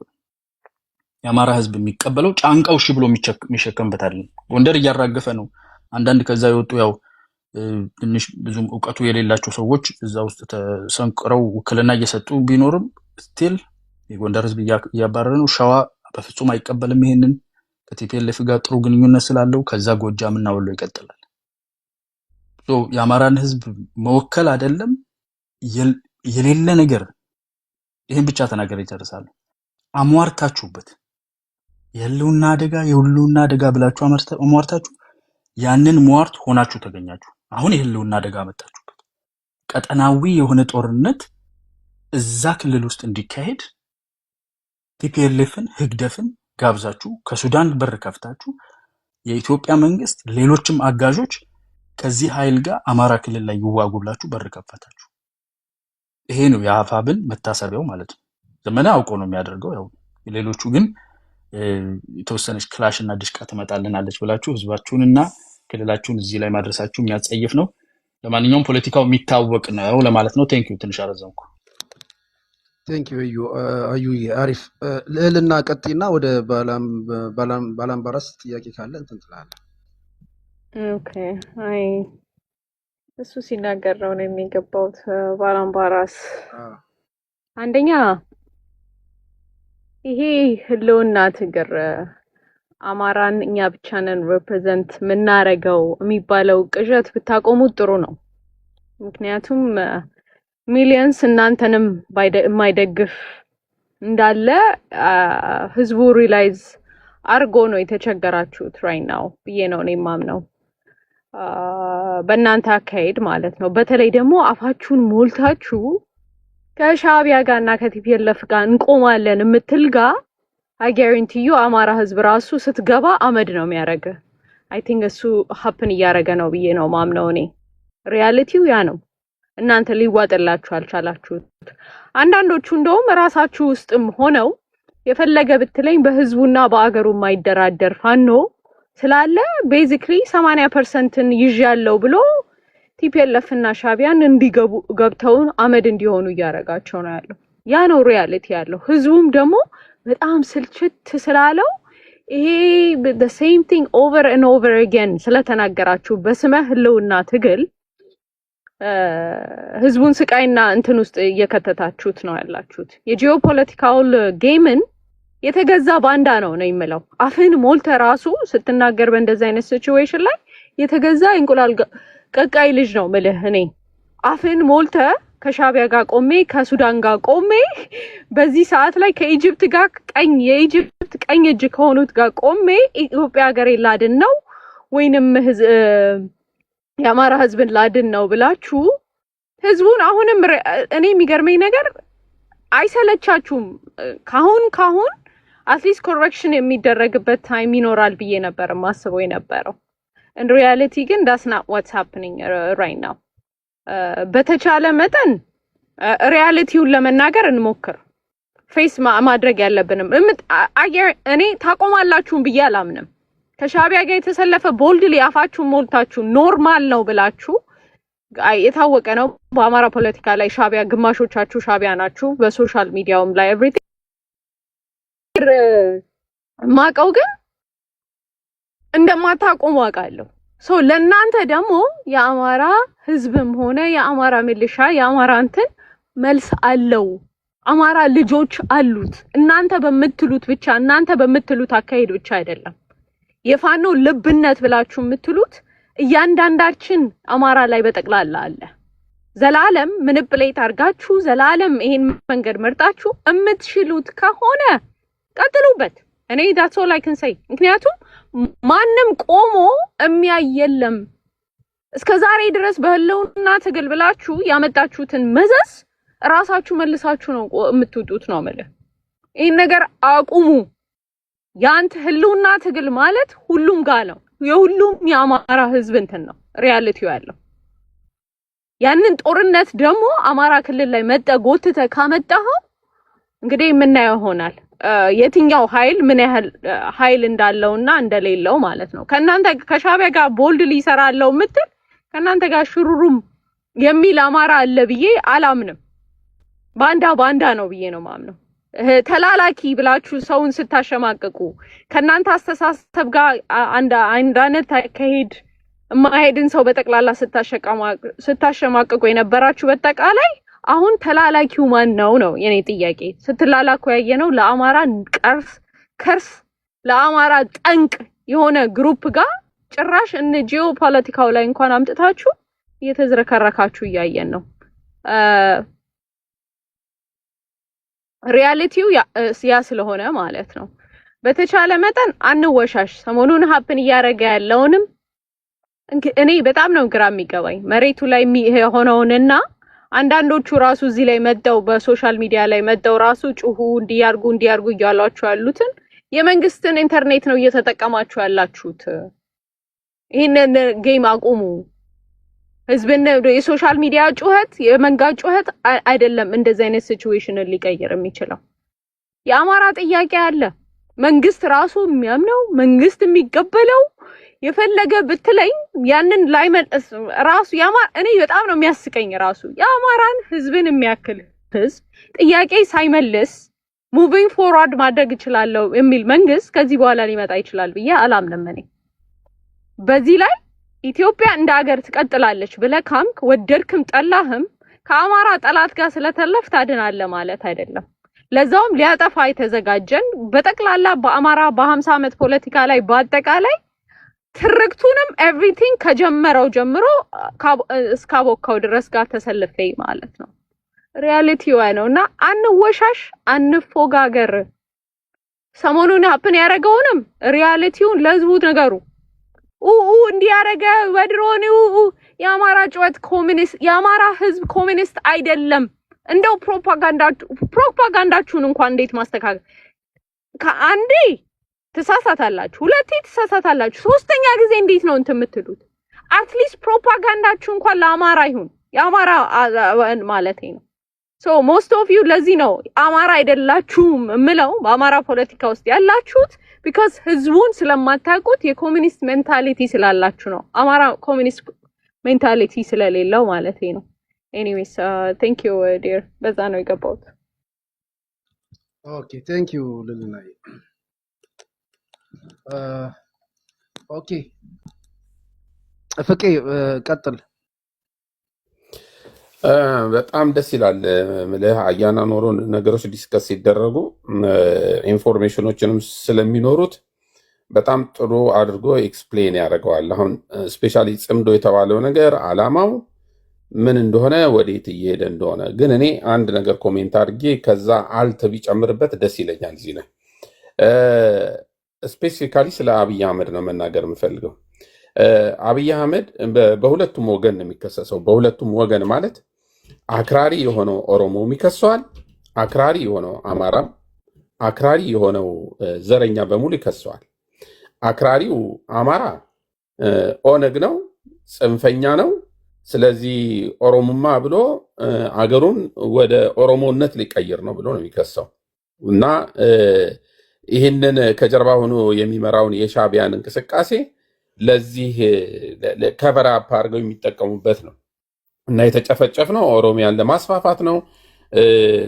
የአማራ ህዝብ የሚቀበለው ጫንቃው እሺ ብሎ የሚሸከምበት አይደለም። ጎንደር እያራገፈ ነው። አንዳንድ ከዛ የወጡ ያው ትንሽ ብዙም ዕውቀቱ የሌላቸው ሰዎች እዛ ውስጥ ተሰንቅረው ውክልና እየሰጡ ቢኖርም ስቲል የጎንደር ህዝብ እያባረረ ነው። ሸዋ በፍጹም አይቀበልም ይሄንን ከቲፒኤልኤፍ ጋር ጥሩ ግንኙነት ስላለው ከዛ ጎጃምና ወሎ ይቀጥላል። የአማራን ህዝብ መወከል አይደለም የሌለ ነገር ይሄን ብቻ ተናገር ይጨርሳል። አሟርታችሁበት የህልውና አደጋ ብላችሁ አሟርታችሁ ያንን ሟርት ሆናችሁ ተገኛችሁ። አሁን የህልውና አደጋ መጣችሁበት። ቀጠናዊ የሆነ ጦርነት እዛ ክልል ውስጥ እንዲካሄድ ቲፒኤልኤፍን ህግደፍን ጋብዛችሁ ከሱዳን በር ከፍታችሁ የኢትዮጵያ መንግስት ሌሎችም አጋዦች ከዚህ ኃይል ጋር አማራ ክልል ላይ ይዋጉ ብላችሁ በር ከፈታችሁ። ይሄ ነው የአፋብን መታሰቢያው ማለት ነው። ዘመነ አውቆ ነው የሚያደርገው። ያው ሌሎቹ ግን የተወሰነች ክላሽ እና ድሽቃ ትመጣልናለች ብላችሁ ህዝባችሁንና ክልላችሁን እዚህ ላይ ማድረሳችሁ የሚያጸይፍ ነው። ለማንኛውም ፖለቲካው የሚታወቅ ነው ለማለት ነው። ቴንኪው ትንሽ አረዘምኩ። ቴንኪው አዩዬ አሪፍ። ልዕልና ቀጥይና ወደ ባላምባራስ ጥያቄ ካለ እንትን ትላለህ። ኦኬ አይ እሱ ሲናገር ነው የሚገባውት። ባላምባራስ አንደኛ ይሄ ህልውና ትግር አማራን እኛ ብቻ ነን ሪፕሬዘንት ምናረገው የሚባለው ቅዠት ብታቆሙት ጥሩ ነው። ምክንያቱም ሚሊየንስ እናንተንም የማይደግፍ እንዳለ ህዝቡ ሪላይዝ አርጎ ነው የተቸገራችሁት ራይት ናው ብዬ ነው እኔ የማምነው። በእናንተ አካሄድ ማለት ነው። በተለይ ደግሞ አፋችሁን ሞልታችሁ ከሻዕቢያ ጋርና ከቲፒኤልኤፍ ጋር እንቆማለን የምትል ጋር አይ ጋራንቲ ዩ አማራ ህዝብ ራሱ ስትገባ አመድ ነው የሚያረገ። አይ ቲንክ እሱ ሀፕን እያረገ ነው ብዬ ነው ማምነው እኔ። ሪያሊቲው ያ ነው። እናንተ ሊዋጥላችሁ አልቻላችሁት። አንዳንዶቹ እንደውም ራሳችሁ ውስጥም ሆነው የፈለገ ብትለኝ በህዝቡና በአገሩ የማይደራደር ፋኖ ስላለ ቤዚክሊ 80% ይዣለው ብሎ ቲፒኤልኤፍ እና ሻዕቢያን እንዲገቡ ገብተው አመድ እንዲሆኑ እያረጋቸው ነው ያለው። ያ ነው ሪያሊቲ ያለው። ህዝቡም ደግሞ በጣም ስልችት ስላለው ይሄ the same thing over and over again ስለተናገራችሁ በስመ ህልውና ትግል ህዝቡን ስቃይና እንትን ውስጥ እየከተታችሁት ነው ያላችሁት። የጂኦፖለቲካል ጌምን የተገዛ ባንዳ ነው የሚለው። አፍን ሞልተ ራሱ ስትናገር በእንደዚህ አይነት ሲቹዌሽን ላይ የተገዛ እንቁላል ቀቃይ ልጅ ነው ምልህ እኔ። አፍን ሞልተ ከሻቢያ ጋር ቆሜ ከሱዳን ጋር ቆሜ በዚህ ሰዓት ላይ ከኢጅፕት ጋር የኢጅፕት ቀኝ እጅ ከሆኑት ጋር ቆሜ ኢትዮጵያ ሀገሬ ላድን ነው ወይንም የአማራ ህዝብን ላድን ነው ብላችሁ ህዝቡን አሁንም እኔ የሚገርመኝ ነገር አይሰለቻችሁም? ካሁን አትሊስት ኮሬክሽን የሚደረግበት ታይም ይኖራል ብዬ ነበር ማስበው የነበረው። in reality ግን that's not what's happening right now. በተቻለ መጠን ሪያሊቲውን ለመናገር እንሞክር። ፌስ ማድረግ ያለብንም እኔ ታቆማላችሁም ብዬ አላምንም። ከሻቢያ ጋር የተሰለፈ ቦልድሊ አፋችሁን ሞልታችሁ ኖርማል ነው ብላችሁ የታወቀ ነው። በአማራ ፖለቲካ ላይ ሻቢያ ግማሾቻችሁ ሻቢያ ናችሁ። በሶሻል ሚዲያውም ላይ ኤቭሪቲንግ ማቀው ግን እንደማታቆሙ አውቃለሁ። ሶ ለእናንተ ደግሞ የአማራ ህዝብም ሆነ የአማራ ሚሊሻ የአማራ እንትን መልስ አለው። አማራ ልጆች አሉት። እናንተ በምትሉት ብቻ እናንተ በምትሉት አካሄድ ብቻ አይደለም። የፋኖ ልብነት ብላችሁ የምትሉት እያንዳንዳችን አማራ ላይ በጠቅላላ አለ። ዘላለም ምንፕሌት አርጋችሁ ዘላለም ይሄን መንገድ መርጣችሁ እምትሽሉት ከሆነ ቀጥሉበት። እኔ that's all I can say። ምክንያቱም ማንም ቆሞ የሚያየለም እስከዛሬ ድረስ በህልውና ትግል ብላችሁ ያመጣችሁትን መዘዝ ራሳችሁ መልሳችሁ ነው የምትወጡት ነው ማለት። ይሄን ነገር አቁሙ። ያንተ ህልውና ትግል ማለት ሁሉም ጋር ነው። የሁሉም የአማራ ህዝብ እንትን ነው ሪያሊቲው ያለው። ያንን ጦርነት ደግሞ አማራ ክልል ላይ ጎትተ ካመጣኸው እንግዲህ የምናየው ይሆናል የትኛው ኃይል ምን ያህል ኃይል እንዳለውና እንደሌለው ማለት ነው። ከናንተ ከሻቢያ ጋር ቦልድሊ ይሰራለው ምትል ከናንተ ጋር ሽሩሩም የሚል አማራ አለ ብዬ አላምንም። ባንዳ ነው ብዬ ነው ማምነው። ተላላኪ ብላችሁ ሰውን ስታሸማቀቁ ከናንተ አስተሳሰብ ጋር አንዳነት ከሄድ ማሄድን ሰው በጠቅላላ ስታሸማቀቁ የነበራችሁ በጠቃላይ አሁን ተላላኪው ማን ነው የኔ ጥያቄ። ስትላላኩ ያየነው ለአማራ ከርስ ለአማራ ጠንቅ የሆነ ግሩፕ ጋር ጭራሽ እነ ጂኦፖለቲካው ላይ እንኳን አምጥታችሁ እየተዝረከረካችሁ እያየን ነው። ሪያሊቲው ያ ስለሆነ ማለት ነው። በተቻለ መጠን አንወሻሽ። ሰሞኑን ሀፕን እያደረገ ያለውንም እኔ በጣም ነው ግራ የሚገባኝ መሬቱ ላይ የሆነውንና አንዳንዶቹ ራሱ እዚህ ላይ መጣው በሶሻል ሚዲያ ላይ መጣው ራሱ ጩሁ እንዲያርጉ እያሏችሁ ያሉትን የመንግስትን ኢንተርኔት ነው እየተጠቀማችሁ ያላችሁት። ይሄንን ጌም አቁሙ። ህዝብን የሶሻል ሚዲያ ጩኸት የመንጋ ጩኸት አይደለም እንደዚህ አይነት ሲቹዌሽን ሊቀየር የሚችለው። የአማራ ጥያቄ አለ። መንግስት ራሱ የሚያምነው መንግስት የሚቀበለው የፈለገ ብትለኝ ያንን ላይ ራሱ እኔ በጣም ነው የሚያስቀኝ። ራሱ የአማራን ህዝብን የሚያክል ህዝብ ጥያቄ ሳይመልስ ሙቪንግ ፎርዋርድ ማድረግ ይችላል የሚል መንግስት ከዚህ በኋላ ሊመጣ ይችላል ብዬ አላምንም። እኔ በዚህ ላይ ኢትዮጵያ እንደ ሀገር ትቀጥላለች ብለካምክ ወደድክም ጠላህም ከአማራ ጠላት ጋር ስለተለፍ ታድናለህ ማለት አይደለም። ለዛውም ሊያጠፋ የተዘጋጀን በጠቅላላ በአማራ በ50 ዓመት ፖለቲካ ላይ በአጠቃላይ ትርክቱንም ኤቭሪቲንግ ከጀመረው ጀምሮ እስካቦካው ድረስ ጋር ተሰልፈይ ማለት ነው። ሪያሊቲው ነውና አንወሻሽ፣ አንፎጋገር። ሰሞኑን ሀፕን ያደረገውንም ሪያሊቲውን ለህዝቡ ነገሩ። እንዲያረገ ወድሮን የአማራ ጩኸት ኮሚኒስት የአማራ ህዝብ ኮሚኒስት አይደለም። እንደው ፕሮፓጋንዳችሁን እንኳን እንዴት ማስተካከል ከአንዴ ተሳሳታላችሁ፣ ሁለቴ ተሳሳታላችሁ፣ ሶስተኛ ጊዜ እንዴት ነው እንትን የምትሉት? አትሊስት ፕሮፓጋንዳችሁ እንኳን ለአማራ ይሁን የአማራ ማለት ነው። ሶ ሞስት ኦፍ ዩ ለዚህ ነው አማራ አይደላችሁም እምለው በአማራ ፖለቲካ ውስጥ ያላችሁት ቢካዝ ህዝቡን ስለማታውቁት የኮሚኒስት ሜንታሊቲ ስላላችሁ ነው። አማራ ኮሚኒስት ሜንታሊቲ ስለሌለው ማለት ነው። ኤኒዌይስ ቴንክ ዩ ዲር በዛ ነው የገባሁት። ኦኬ ቴንክ ዩ ልልናይ ኦኬ ፍቄ ቀጥል። በጣም ደስ ይላል። ምልህ አያና ኖሮ ነገሮች ዲስከስ ሲደረጉ ኢንፎርሜሽኖችንም ስለሚኖሩት በጣም ጥሩ አድርጎ ኤክስፕሌን ያደርገዋል። አሁን ስፔሻሊ ጽምዶ የተባለው ነገር አላማው ምን እንደሆነ ወዴት እየሄደ እንደሆነ ግን እኔ አንድ ነገር ኮሜንት አድርጌ ከዛ አልት ቢጨምርበት ደስ ይለኛል። እዚህ ላይ ስፔሲፊካሊ ስለ አብይ አህመድ ነው መናገር የምፈልገው። አብይ አህመድ በሁለቱም ወገን ነው የሚከሰሰው። በሁለቱም ወገን ማለት አክራሪ የሆነው ኦሮሞም ይከሰዋል፣ አክራሪ የሆነው አማራም፣ አክራሪ የሆነው ዘረኛ በሙሉ ይከሰዋል። አክራሪው አማራ ኦነግ ነው፣ ጽንፈኛ ነው። ስለዚህ ኦሮሞማ ብሎ አገሩን ወደ ኦሮሞነት ሊቀይር ነው ብሎ ነው የሚከሰው እና ይህንን ከጀርባ ሆኖ የሚመራውን የሻዕቢያን እንቅስቃሴ ለዚህ ከቨር አፕ አድርገው የሚጠቀሙበት ነው እና የተጨፈጨፍ ነው ኦሮሚያን ለማስፋፋት ነው።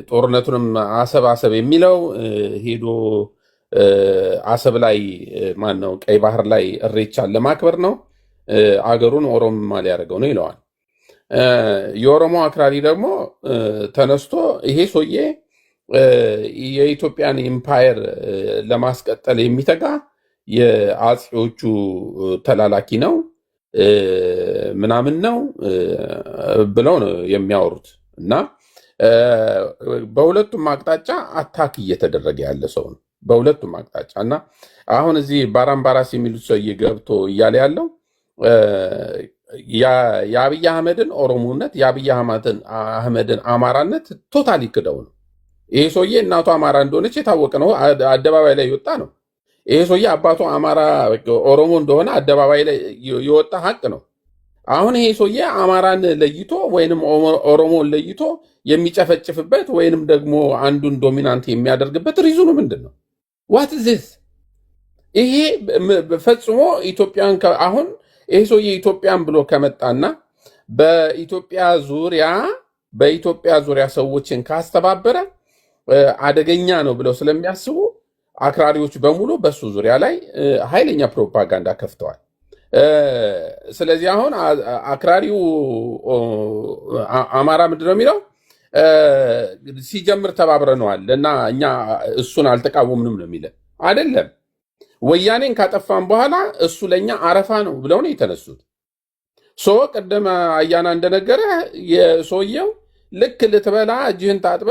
ጦርነቱንም አሰብ የሚለው ሄዶ አሰብ ላይ ማነው ቀይ ባህር ላይ እሬቻን ለማክበር ነው። አገሩን ኦሮሞማ ሊያደርገው ነው ይለዋል። የኦሮሞ አክራሪ ደግሞ ተነስቶ ይሄ ሰውዬ የኢትዮጵያን ኢምፓየር ለማስቀጠል የሚተጋ የአጼዎቹ ተላላኪ ነው ምናምን ነው ብለው ነው የሚያወሩት እና በሁለቱም አቅጣጫ አታክ እየተደረገ ያለ ሰው ነው። በሁለቱም አቅጣጫ እና አሁን እዚህ ባራምባራስ የሚሉት ሰውዬ ገብቶ እያለ ያለው የአብይ አህመድን ኦሮሞነት የአብይ አህመድን አማራነት ቶታሊ ክደው ነው። ይሄ ሰውዬ እናቱ አማራ እንደሆነች የታወቀ ነው፣ አደባባይ ላይ የወጣ ነው። ይሄ ሰውዬ አባቱ አማራ ኦሮሞ እንደሆነ አደባባይ ላይ የወጣ ሀቅ ነው። አሁን ይሄ ሰውዬ አማራን ለይቶ ወይንም ኦሮሞን ለይቶ የሚጨፈጭፍበት ወይንም ደግሞ አንዱን ዶሚናንት የሚያደርግበት ሪዙኑ ምንድን ነው? ዋት ዚስ? ይሄ ፈጽሞ ኢትዮጵያን አሁን ይሄ ሰውዬ ኢትዮጵያን ብሎ ከመጣና በኢትዮጵያ ዙሪያ ሰዎችን ካስተባበረ አደገኛ ነው ብለው ስለሚያስቡ አክራሪዎች በሙሉ በሱ ዙሪያ ላይ ኃይለኛ ፕሮፓጋንዳ ከፍተዋል። ስለዚህ አሁን አክራሪው አማራ ምንድን ነው የሚለው ሲጀምር ተባብረነዋል እና እኛ እሱን አልተቃወምንም ነው የሚለ አይደለም። ወያኔን ካጠፋን በኋላ እሱ ለእኛ አረፋ ነው ብለው ነው የተነሱት። ቅድም አያና እንደነገረ የሰውየው ልክ ልትበላ እጅህን ታጥበ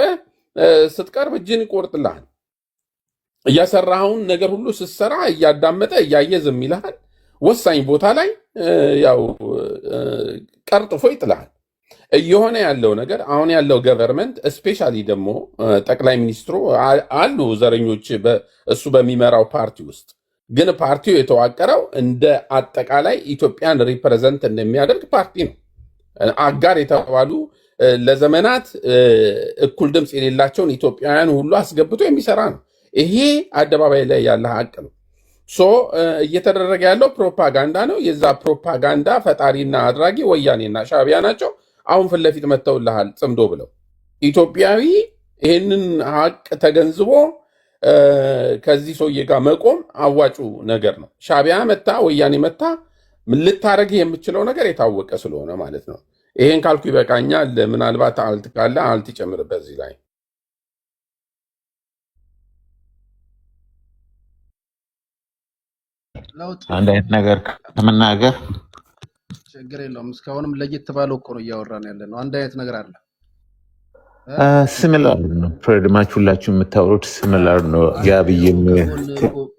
ስትቀርብ እጅህን ይቆርጥልሃል። እያሰራኸውን ነገር ሁሉ ስትሰራ እያዳመጠ እያየ ዝም ይልሃል። ወሳኝ ቦታ ላይ ያው ቀርጥፎ ይጥልሃል። እየሆነ ያለው ነገር አሁን ያለው ገቨርንመንት እስፔሻሊ ደግሞ ጠቅላይ ሚኒስትሩ አሉ ዘረኞች እሱ በሚመራው ፓርቲ ውስጥ ግን ፓርቲው የተዋቀረው እንደ አጠቃላይ ኢትዮጵያን ሪፕሬዘንት እንደሚያደርግ ፓርቲ ነው። አጋር የተባሉ ለዘመናት እኩል ድምፅ የሌላቸውን ኢትዮጵያውያን ሁሉ አስገብቶ የሚሰራ ነው። ይሄ አደባባይ ላይ ያለ ሀቅ ነው። እየተደረገ ያለው ፕሮፓጋንዳ ነው። የዛ ፕሮፓጋንዳ ፈጣሪና አድራጊ ወያኔና ሻዕቢያ ናቸው። አሁን ፊት ለፊት መጥተውልሃል ጽምዶ ብለው። ኢትዮጵያዊ ይህንን ሀቅ ተገንዝቦ ከዚህ ሰውዬ ጋር መቆም አዋጩ ነገር ነው። ሻዕቢያ መታ ወያኔ መታ ልታረግ የምችለው ነገር የታወቀ ስለሆነ ማለት ነው። ይሄን ካልኩ ይበቃኛል። ምናልባት አልት ካለ አልት ይጨምርበት እዚህ ላይ። አንድ አይነት ነገር ከመናገር ችግር የለውም። እስካሁንም ለየት ባለው እኮ ነው እያወራን ያለ ነው። አንድ አይነት ነገር አለ። ስሚላር ነው። ፕሬድማች ሁላችሁ የምታወሩት ስሚላር ነው። የአብይን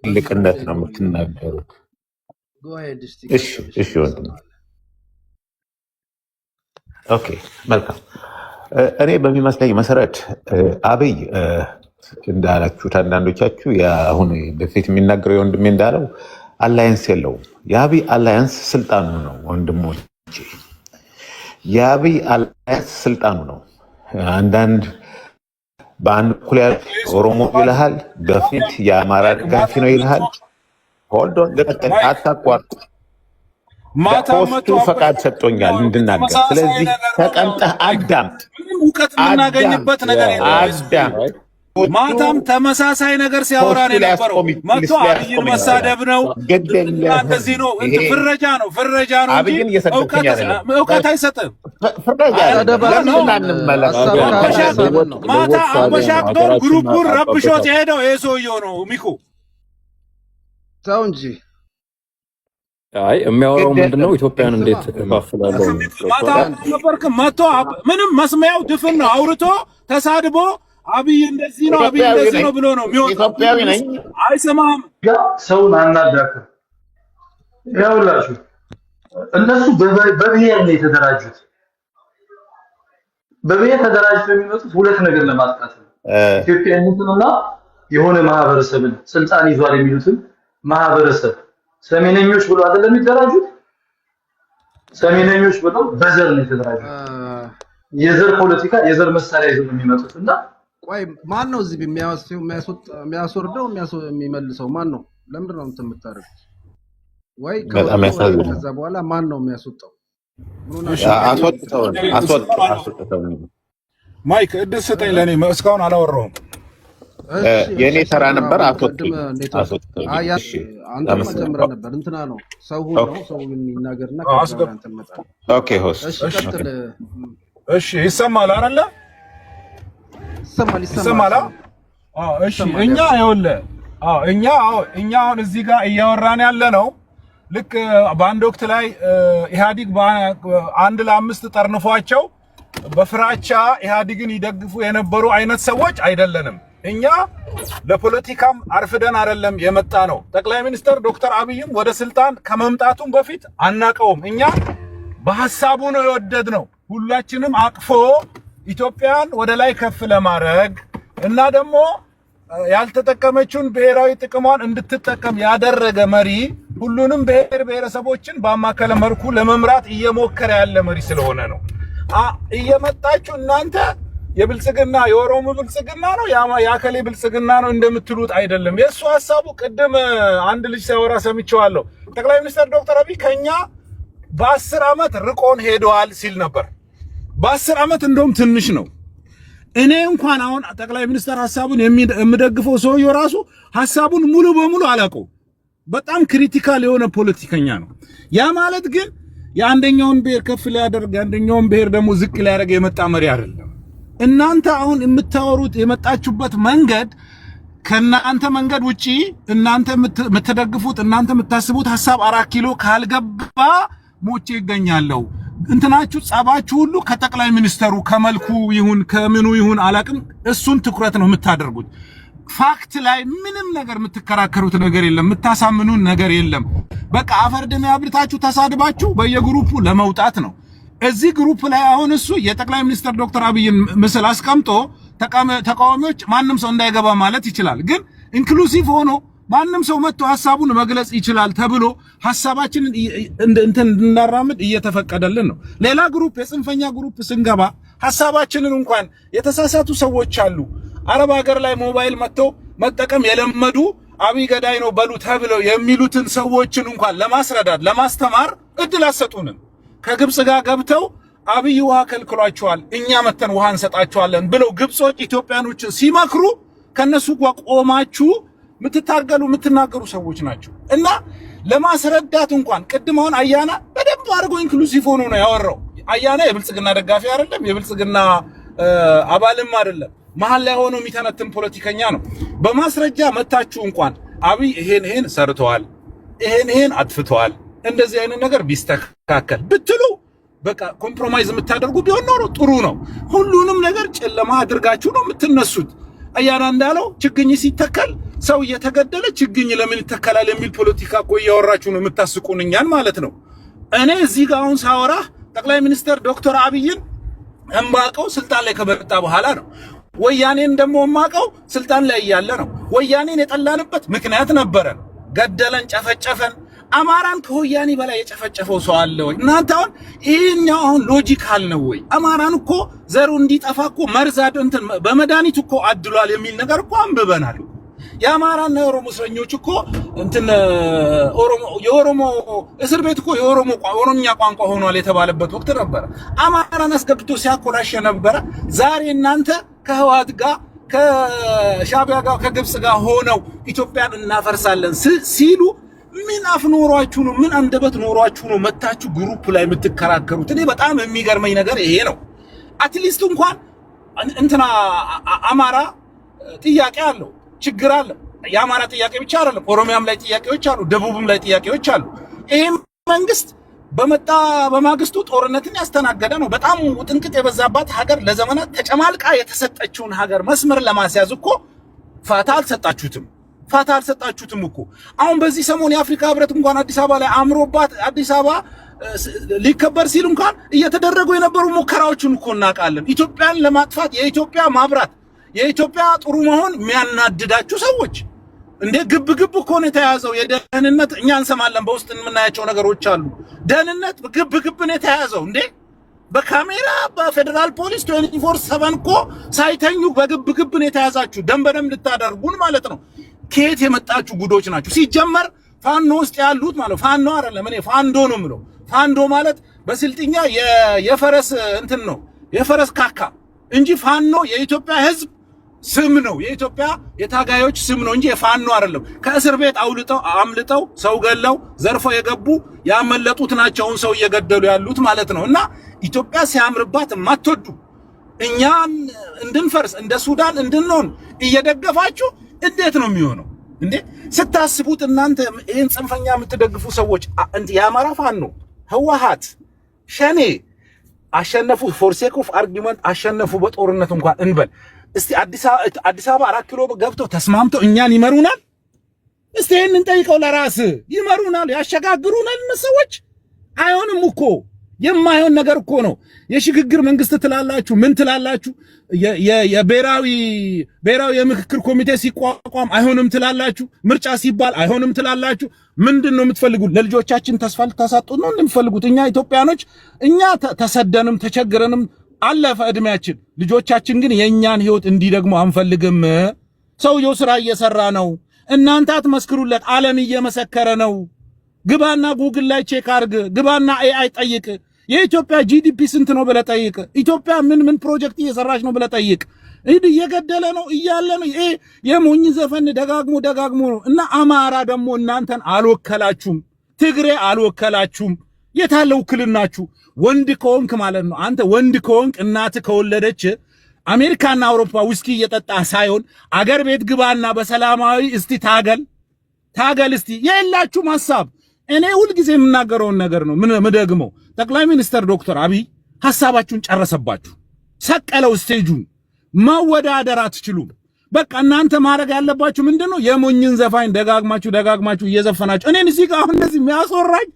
ትልቅነት ነው የምትናገሩት። እሺ ወንድም። ኦኬ መልካም። እኔ በሚመስለኝ መሰረት አብይ እንዳላችሁት አንዳንዶቻችሁ አሁን በፊት የሚናገረው የወንድሜ እንዳለው አላያንስ የለውም። የአብይ አላያንስ ስልጣኑ ነው ወንድሞች፣ የአብይ አላያንስ ስልጣኑ ነው። አንዳንድ በአንድ በኩል ያለ ኦሮሞ ይልሃል፣ በፊት የአማራ ደጋፊ ነው ይልሃል። ሆልዶን ልቀጥል፣ አታቋርጥ። ሆስቱ ፈቃድ ሰጥቶኛል እንድናገር። ስለዚህ ተቀምጠህ አዳምጥ። እውቀት የምናገኝበት ነገር የለም። ማታም ተመሳሳይ ነገር ሲያወራ ነው የነበረው። መጥቶ አብይን መሳደብ ነው እንደዚህ ነው፣ ፍረጃ ነው። አብይን እየሰደብከኝ አይደለም። እውቀት አይሰጥም። ማታ አበሻቅጦን ግሩፑን ረብሾት የሄደው ይሄ ሰውዬው ነው። ሚኩ ተው እንጂ አይ የሚያወራው ምንድነው? ኢትዮጵያን እንዴት እከፋፍላለሁ? ማታ ነበርክ መጥቶ ምንም መስሚያው ድፍን ነው። አውርቶ ተሳድቦ አብይ እንደዚህ ነው አብይ እንደዚህ ነው ብሎ ነው የሚወጣው። ኢትዮጵያዊ ነኝ አይሰማም። ሰውን አናዳክም። ያውላችሁ እነሱ በብሔር ነው የተደራጁት። በብሔር ተደራጅተው የሚመጡት ሁለት ነገር ለማጥቃት ነው። ኢትዮጵያዊነትንና የሆነ ማህበረሰብን ስልጣን ይዟል የሚሉትን ማህበረሰብ ሰሜነኞች ብሎ አይደለም የሚደራጁት። ሰሜነኞች ብሎ በዘር ነው የተደራጁት። የዘር ፖለቲካ የዘር መሳሪያ ይዘው የሚመጡትና ቆይ ማን ነው እዚህ የሚያስወርደው የሚመልሰው ማን ነው? ለምንድን ነው እንትን የምታደርጉት? ወይ ከዛ በኋላ ማን ነው የሚያስወጣው? አስወጥተው ማይክ እድል ስጠኝ ለኔ እስካሁን አላወራሁም። የኔ ተራ ነበር። አንተ መጀመሪያ ነበር እንትና ነው ሰው ነው ሰው የሚናገርና ከዛንተ መጣ። ኦኬ ሆስ እሺ ይሰማል አይደለ? ይሰማል። እሺ እኛ ይኸውልህ እኛ አሁን እዚህ ጋር እያወራን ያለ ነው ልክ በአንድ ወቅት ላይ ኢህአዲግ አንድ ለአምስት ጠርንፏቸው በፍራቻ ኢህአዲግን ይደግፉ የነበሩ አይነት ሰዎች አይደለንም። እኛ ለፖለቲካም አርፍደን አይደለም የመጣ ነው። ጠቅላይ ሚኒስትር ዶክተር አብይም ወደ ስልጣን ከመምጣቱም በፊት አናቀውም። እኛ በሐሳቡ ነው የወደድነው። ሁላችንም አቅፎ ኢትዮጵያን ወደ ላይ ከፍ ለማድረግ እና ደግሞ ያልተጠቀመችውን ብሔራዊ ጥቅሟን እንድትጠቀም ያደረገ መሪ ሁሉንም ብሔር ብሔረሰቦችን በአማከለ መልኩ ለመምራት እየሞከረ ያለ መሪ ስለሆነ ነው። እየመጣችሁ እናንተ የብልጽግና የኦሮሞ ብልጽግና ነው ያከሌ ብልጽግና ነው እንደምትሉት አይደለም። የሱ ሐሳቡ ቅድም አንድ ልጅ ሲያወራ ሰምቼዋለሁ። ጠቅላይ ሚኒስትር ዶክተር አብይ ከኛ በ10 ዓመት ርቆን ሄደዋል ሲል ነበር። በ10 ዓመት እንደውም ትንሽ ነው። እኔ እንኳን አሁን ጠቅላይ ሚኒስትር ሐሳቡን የምደግፈው ሰውዬው ራሱ ሐሳቡን ሙሉ በሙሉ አላውቀው። በጣም ክሪቲካል የሆነ ፖለቲከኛ ነው። ያ ማለት ግን የአንደኛውን ብሔር ከፍ ሊያደርግ የአንደኛውን ብሔር ደግሞ ዝቅ ሊያደርግ የመጣ መሪ አይደለም። እናንተ አሁን የምታወሩት የመጣችሁበት መንገድ ከናንተ መንገድ ውጪ እናንተ የምትደግፉት እናንተ የምታስቡት ሐሳብ 4 ኪሎ ካልገባ ሞቼ ይገኛለሁ። እንትናችሁ ጸባችሁ ሁሉ ከጠቅላይ ሚኒስተሩ ከመልኩ ይሁን ከምኑ ይሁን አላቅም እሱን ትኩረት ነው የምታደርጉት። ፋክት ላይ ምንም ነገር የምትከራከሩት ነገር የለም፣ የምታሳምኑን ነገር የለም። በቃ አፈርድሜ አብልታችሁ ተሳድባችሁ በየግሩፑ ለመውጣት ነው። እዚህ ግሩፕ ላይ አሁን እሱ የጠቅላይ ሚኒስትር ዶክተር አብይን ምስል አስቀምጦ ተቃዋሚዎች ማንም ሰው እንዳይገባ ማለት ይችላል። ግን ኢንክሉሲቭ ሆኖ ማንም ሰው መጥቶ ሐሳቡን መግለጽ ይችላል ተብሎ ሐሳባችንን እንድናራምድ እየተፈቀደልን ነው። ሌላ ግሩፕ የጽንፈኛ ግሩፕ ስንገባ ሐሳባችንን እንኳን የተሳሳቱ ሰዎች አሉ። አረብ ሀገር ላይ ሞባይል መጥተው መጠቀም የለመዱ አብይ ገዳይ ነው በሉ ተብለው የሚሉትን ሰዎችን እንኳን ለማስረዳት ለማስተማር እድል አሰጡንም። ከግብጽ ጋር ገብተው አብይ ውሃ ከልክሏቸዋል እኛ መተን ውሃ እንሰጣቸዋለን ብለው ግብጾች ኢትዮጵያኖችን ሲመክሩ ከነሱ ጋር ቆማችሁ ምትታገሉ ምትናገሩ ሰዎች ናቸው። እና ለማስረዳት እንኳን ቅድማውን አያና በደንብ አድርጎ ኢንክሉሲቭ ሆኖ ነው ያወራው። አያና የብልጽግና ደጋፊ አይደለም፣ የብልጽግና አባልም አይደለም። መሀል ላይ ሆኖ የሚተነትን ፖለቲከኛ ነው። በማስረጃ መታችሁ እንኳን አብይ ይሄን ሰርተዋል፣ ይሄን አጥፍተዋል፣ እንደዚህ አይነት ነገር ቢስተካከል ብትሉ በቃ ኮምፕሮማይዝ የምታደርጉ ቢሆን ኖሮ ጥሩ ነው። ሁሉንም ነገር ጨለማ አድርጋችሁ ነው የምትነሱት። አያና እንዳለው ችግኝ ሲተከል ሰው እየተገደለ ችግኝ ለምን ይተከላል የሚል ፖለቲካ እኮ እያወራችሁ ነው የምታስቁን እኛን ማለት ነው። እኔ እዚህ ጋር አሁን ሳወራ ጠቅላይ ሚኒስትር ዶክተር አብይን እማቀው ስልጣን ላይ ከመጣ በኋላ ነው። ወያኔን ደግሞ እማቀው ስልጣን ላይ እያለ ነው። ወያኔን የጠላንበት ምክንያት ነበረን። ገደለን፣ ጨፈጨፈን። አማራን ከወያኔ በላይ የጨፈጨፈው ሰው አለ ወይ? እናንተ አሁን ይሄኛው አሁን ሎጂካል ነው ወይ? አማራን እኮ ዘሩ እንዲጠፋ እኮ መርዛድ እንትን በመድኃኒት እኮ አድሏል የሚል ነገር እኮ አንብበናል። የአማራና የኦሮሞ እስረኞች እኮ እንትን የኦሮሞ እስር ቤት እኮ የኦሮምኛ ቋንቋ ሆኗል የተባለበት ወቅት ነበረ። አማራን አስገብቶ ሲያኮላሽ ነበረ። ዛሬ እናንተ ከህወሓት ጋር ከሻዕቢያ ጋር ከግብጽ ጋር ሆነው ኢትዮጵያን እናፈርሳለን ሲሉ ምን አፍ ኖሯችሁ ነው? ምን አንደበት ኖሯችሁ ነው መታችሁ ግሩፕ ላይ የምትከራከሩት? እኔ በጣም የሚገርመኝ ነገር ይሄ ነው። አትሊስት እንኳን እንትና አማራ ጥያቄ አለው፣ ችግር አለ። የአማራ ጥያቄ ብቻ አይደለም፣ ኦሮሚያም ላይ ጥያቄዎች አሉ፣ ደቡብም ላይ ጥያቄዎች አሉ። ይሄ መንግስት በመጣ በማግስቱ ጦርነትን ያስተናገደ ነው። በጣም ውጥንቅጥ የበዛባት ሀገር ለዘመናት ተጨማልቃ የተሰጠችውን ሀገር መስመር ለማስያዝ እኮ ፋታ አልሰጣችሁትም እኮ። አሁን በዚህ ሰሞን የአፍሪካ ህብረት እንኳን አዲስ አበባ ላይ አምሮባት አዲስ አበባ ሊከበር ሲል እንኳን እየተደረጉ የነበሩ ሙከራዎችን እኮ እናውቃለን። ኢትዮጵያን ለማጥፋት የኢትዮጵያ ማብራት የኢትዮጵያ ጥሩ መሆን የሚያናድዳችሁ ሰዎች እንዴ ግብ እኮ ነው የተያዘው። የደህንነት እኛ እንሰማለን፣ በውስጥ የምናያቸው ነገሮች አሉ። ደህንነት ግብ ነው የተያዘው እንዴ በካሜራ በፌደራል ፖሊስ 24/7 እኮ ሳይተኙ በግብ ነው የተያዛችሁ። ደም በደም ልታደርጉን ማለት ነው። ከየት የመጣችሁ ጉዶች ናችሁ? ሲጀመር ፋኖ ውስጥ ያሉት ማለት ፋኖ አይደለም፣ እኔ ፋንዶ ነው የምለው። ፋንዶ ማለት በስልጥኛ የፈረስ እንትን ነው፣ የፈረስ ካካ እንጂ ፋኖ የኢትዮጵያ ህዝብ ስም ነው። የኢትዮጵያ የታጋዮች ስም ነው እንጂ የፋኖ አይደለም። ከእስር ቤት አምልጠው ሰው ገለው ዘርፈው የገቡ ያመለጡት ናቸው ሰው እየገደሉ ያሉት ማለት ነው። እና ኢትዮጵያ ሲያምርባት ማትወዱ እኛን እንድንፈርስ እንደ ሱዳን እንድንሆን እየደገፋችሁ እንዴት ነው የሚሆነው እንዴ? ስታስቡት እናንተ ይሄን ጽንፈኛ የምትደግፉ ሰዎች የአማራ ፋኖ፣ ህወሓት፣ ሸኔ አሸነፉ፣ ፎር ሴክ ኦፍ አርጊመንት አሸነፉ በጦርነት እንኳን እንበል። እስቲ አዲስ አበባ 4 ኪሎ ገብተው ተስማምተው እኛን ይመሩናል? እስቲ ይሄንን ጠይቀው ለራስ ይመሩናል? ያሸጋግሩናል? ሰዎች አይሆንም እኮ የማይሆን ነገር እኮ ነው። የሽግግር መንግስት ትላላችሁ፣ ምን ትላላችሁ? የብሔራዊ የምክክር ኮሚቴ ሲቋቋም አይሆንም ትላላችሁ። ምርጫ ሲባል አይሆንም ትላላችሁ። ምንድነው የምትፈልጉት? ለልጆቻችን ተስፋ ልታሳጡት ነው እንደምትፈልጉት? እኛ ኢትዮጵያኖች እኛ ተሰደንም ተቸግረንም አለፈ እድሜያችን። ልጆቻችን ግን የኛን ህይወት እንዲደግሙ አንፈልግም። ሰውየው ስራ እየሰራ ነው፣ እናንተ አትመስክሩለት፣ ዓለም እየመሰከረ ነው። ግባና ጉግል ላይ ቼክ አርግ፣ ግባና AI ጠይቅ። የኢትዮጵያ GDP ስንት ነው ብለህ ጠይቅ። ኢትዮጵያ ምን ፕሮጀክት እየሰራች ነው ብለህ ጠይቅ። እየገደለ ነው እያለ ነው። ይሄ የሞኝ ዘፈን ደጋግሞ ነው። እና አማራ ደግሞ እናንተን አልወከላችሁም፣ ትግሬ አልወከላችሁም። የታለ ውክልናችሁ? ወንድ ከሆንክ ማለት ነው። አንተ ወንድ ከሆንክ እናትህ ከወለደች አሜሪካና አውሮፓ ውስኪ እየጠጣ ሳይሆን አገር ቤት ግባና በሰላማዊ እስቲ ታገል እስቲ። የላችሁም ሐሳብ። እኔ ሁልጊዜ የምናገረውን ነገር ነው ምደግመው። ጠቅላይ ሚኒስትር ዶክተር አብይ ሐሳባችሁን ጨረሰባችሁ፣ ሰቀለው ስቴጁን። መወዳደር አትችሉም። በቃ እናንተ ማድረግ ያለባችሁ ምንድነው? የሞኝን ዘፋኝ ደጋግማችሁ እየዘፈናችሁ እኔን እዚህ ጋር እንደዚህ የሚያስወራኝ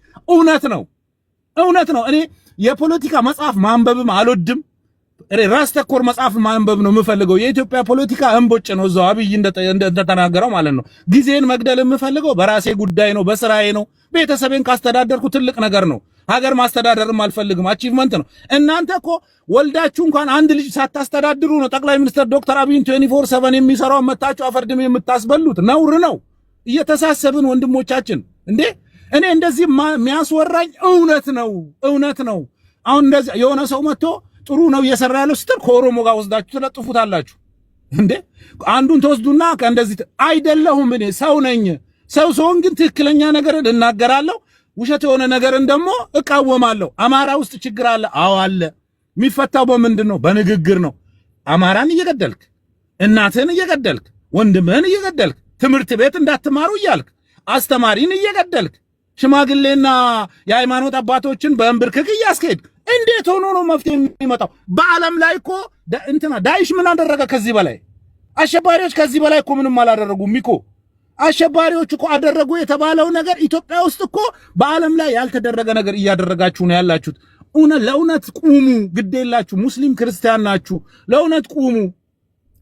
እውነት ነው። እኔ የፖለቲካ መጽሐፍ ማንበብም አልወድም። ራስ ተኮር መጽሐፍ ማንበብ ነው የምፈልገው። የኢትዮጵያ ፖለቲካ እንቦጭ ነው፣ እዛው አብይ እንደተናገረው ማለት ነው። ጊዜን መግደል የምፈልገው በራሴ ጉዳይ ነው፣ በስራዬ ነው። ቤተሰቤን ካስተዳደርኩ ትልቅ ነገር ነው። ሀገር ማስተዳደርም አልፈልግም፣ አቺቭመንት ነው። እናንተ እኮ ወልዳችሁ እንኳን አንድ ልጅ ሳታስተዳድሩ ነው ጠቅላይ ሚኒስትር ዶክተር አብይን 24/7 የሚሰራው መታችሁ አፈርድም የምታስበሉት። ነውር ነው። እየተሳሰብን ወንድሞቻችን እንዴ እኔ እንደዚህ የሚያስወራኝ እውነት ነው። አሁን እንደዚህ የሆነ ሰው መጥቶ ጥሩ ነው እየሰራ ያለው ስትል ከኦሮሞ ጋር ወስዳችሁ ትለጥፉታላችሁ እንዴ? አንዱን ተወስዱና ከእንደዚህ አይደለሁም። እኔ ሰው ነኝ። ሰውን ግን ትክክለኛ ነገር እናገራለሁ፣ ውሸት የሆነ ነገርን ደግሞ እቃወማለሁ። አማራ ውስጥ ችግር አለ። አዎ አለ። የሚፈታው በምንድን ነው? በንግግር ነው። አማራን እየገደልክ፣ እናትህን እየገደልክ፣ ወንድምህን እየገደልክ፣ ትምህርት ቤት እንዳትማሩ እያልክ፣ አስተማሪን እየገደልክ፣ ሽማግሌና የሃይማኖት አባቶችን በእንብርክክ እያስኬድክ እንዴት ሆኖ ነው መፍትሄ የሚመጣው? በዓለም ላይ እኮ ዳይሽ ምን አደረገ? ከዚህ በላይ አሸባሪዎች ከዚህ በላይ እኮ ምንም አላደረጉም እኮ። አሸባሪዎች እኮ አደረጉ የተባለው ነገር ኢትዮጵያ ውስጥ እኮ በዓለም ላይ ያልተደረገ ነገር እያደረጋችሁ ነው ያላችሁት። ለእውነት ቁሙ፣ ግዴላችሁ። ሙስሊም ክርስቲያን ናችሁ፣ ለእውነት ቁሙ።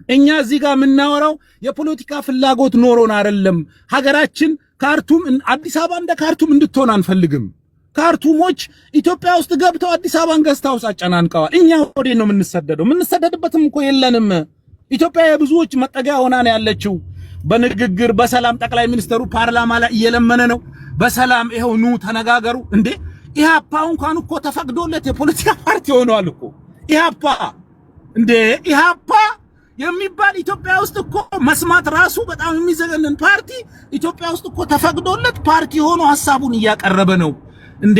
እኛ እዚህ ጋር የምናወራው የፖለቲካ ፍላጎት ኖሮን አይደለም። ሀገራችን ካርቱም አዲስ አበባ እንደ ካርቱም እንድትሆን አንፈልግም። ካርቱሞች ኢትዮጵያ ውስጥ ገብተው አዲስ አበባን ገዝተው አጨናንቀዋል። እኛ ወዴት ነው የምንሰደደው? የምንሰደድበትም እኮ የለንም። ኢትዮጵያ የብዙዎች መጠጊያ ሆና ነው ያለችው። በንግግር በሰላም ጠቅላይ ሚኒስትሩ ፓርላማ ላይ እየለመነ ነው። በሰላም ይሄው ኑ ተነጋገሩ። እንዴ ኢህአፓ እንኳን እኮ ተፈቅዶለት የፖለቲካ ፓርቲ ሆኗል እኮ ኢህአፓ። እንዴ ኢህአፓ የሚባል ኢትዮጵያ ውስጥ እኮ መስማት ራሱ በጣም የሚዘገንን ፓርቲ ኢትዮጵያ ውስጥ እኮ ተፈቅዶለት ፓርቲ ሆኖ ሐሳቡን እያቀረበ ነው። እንዴ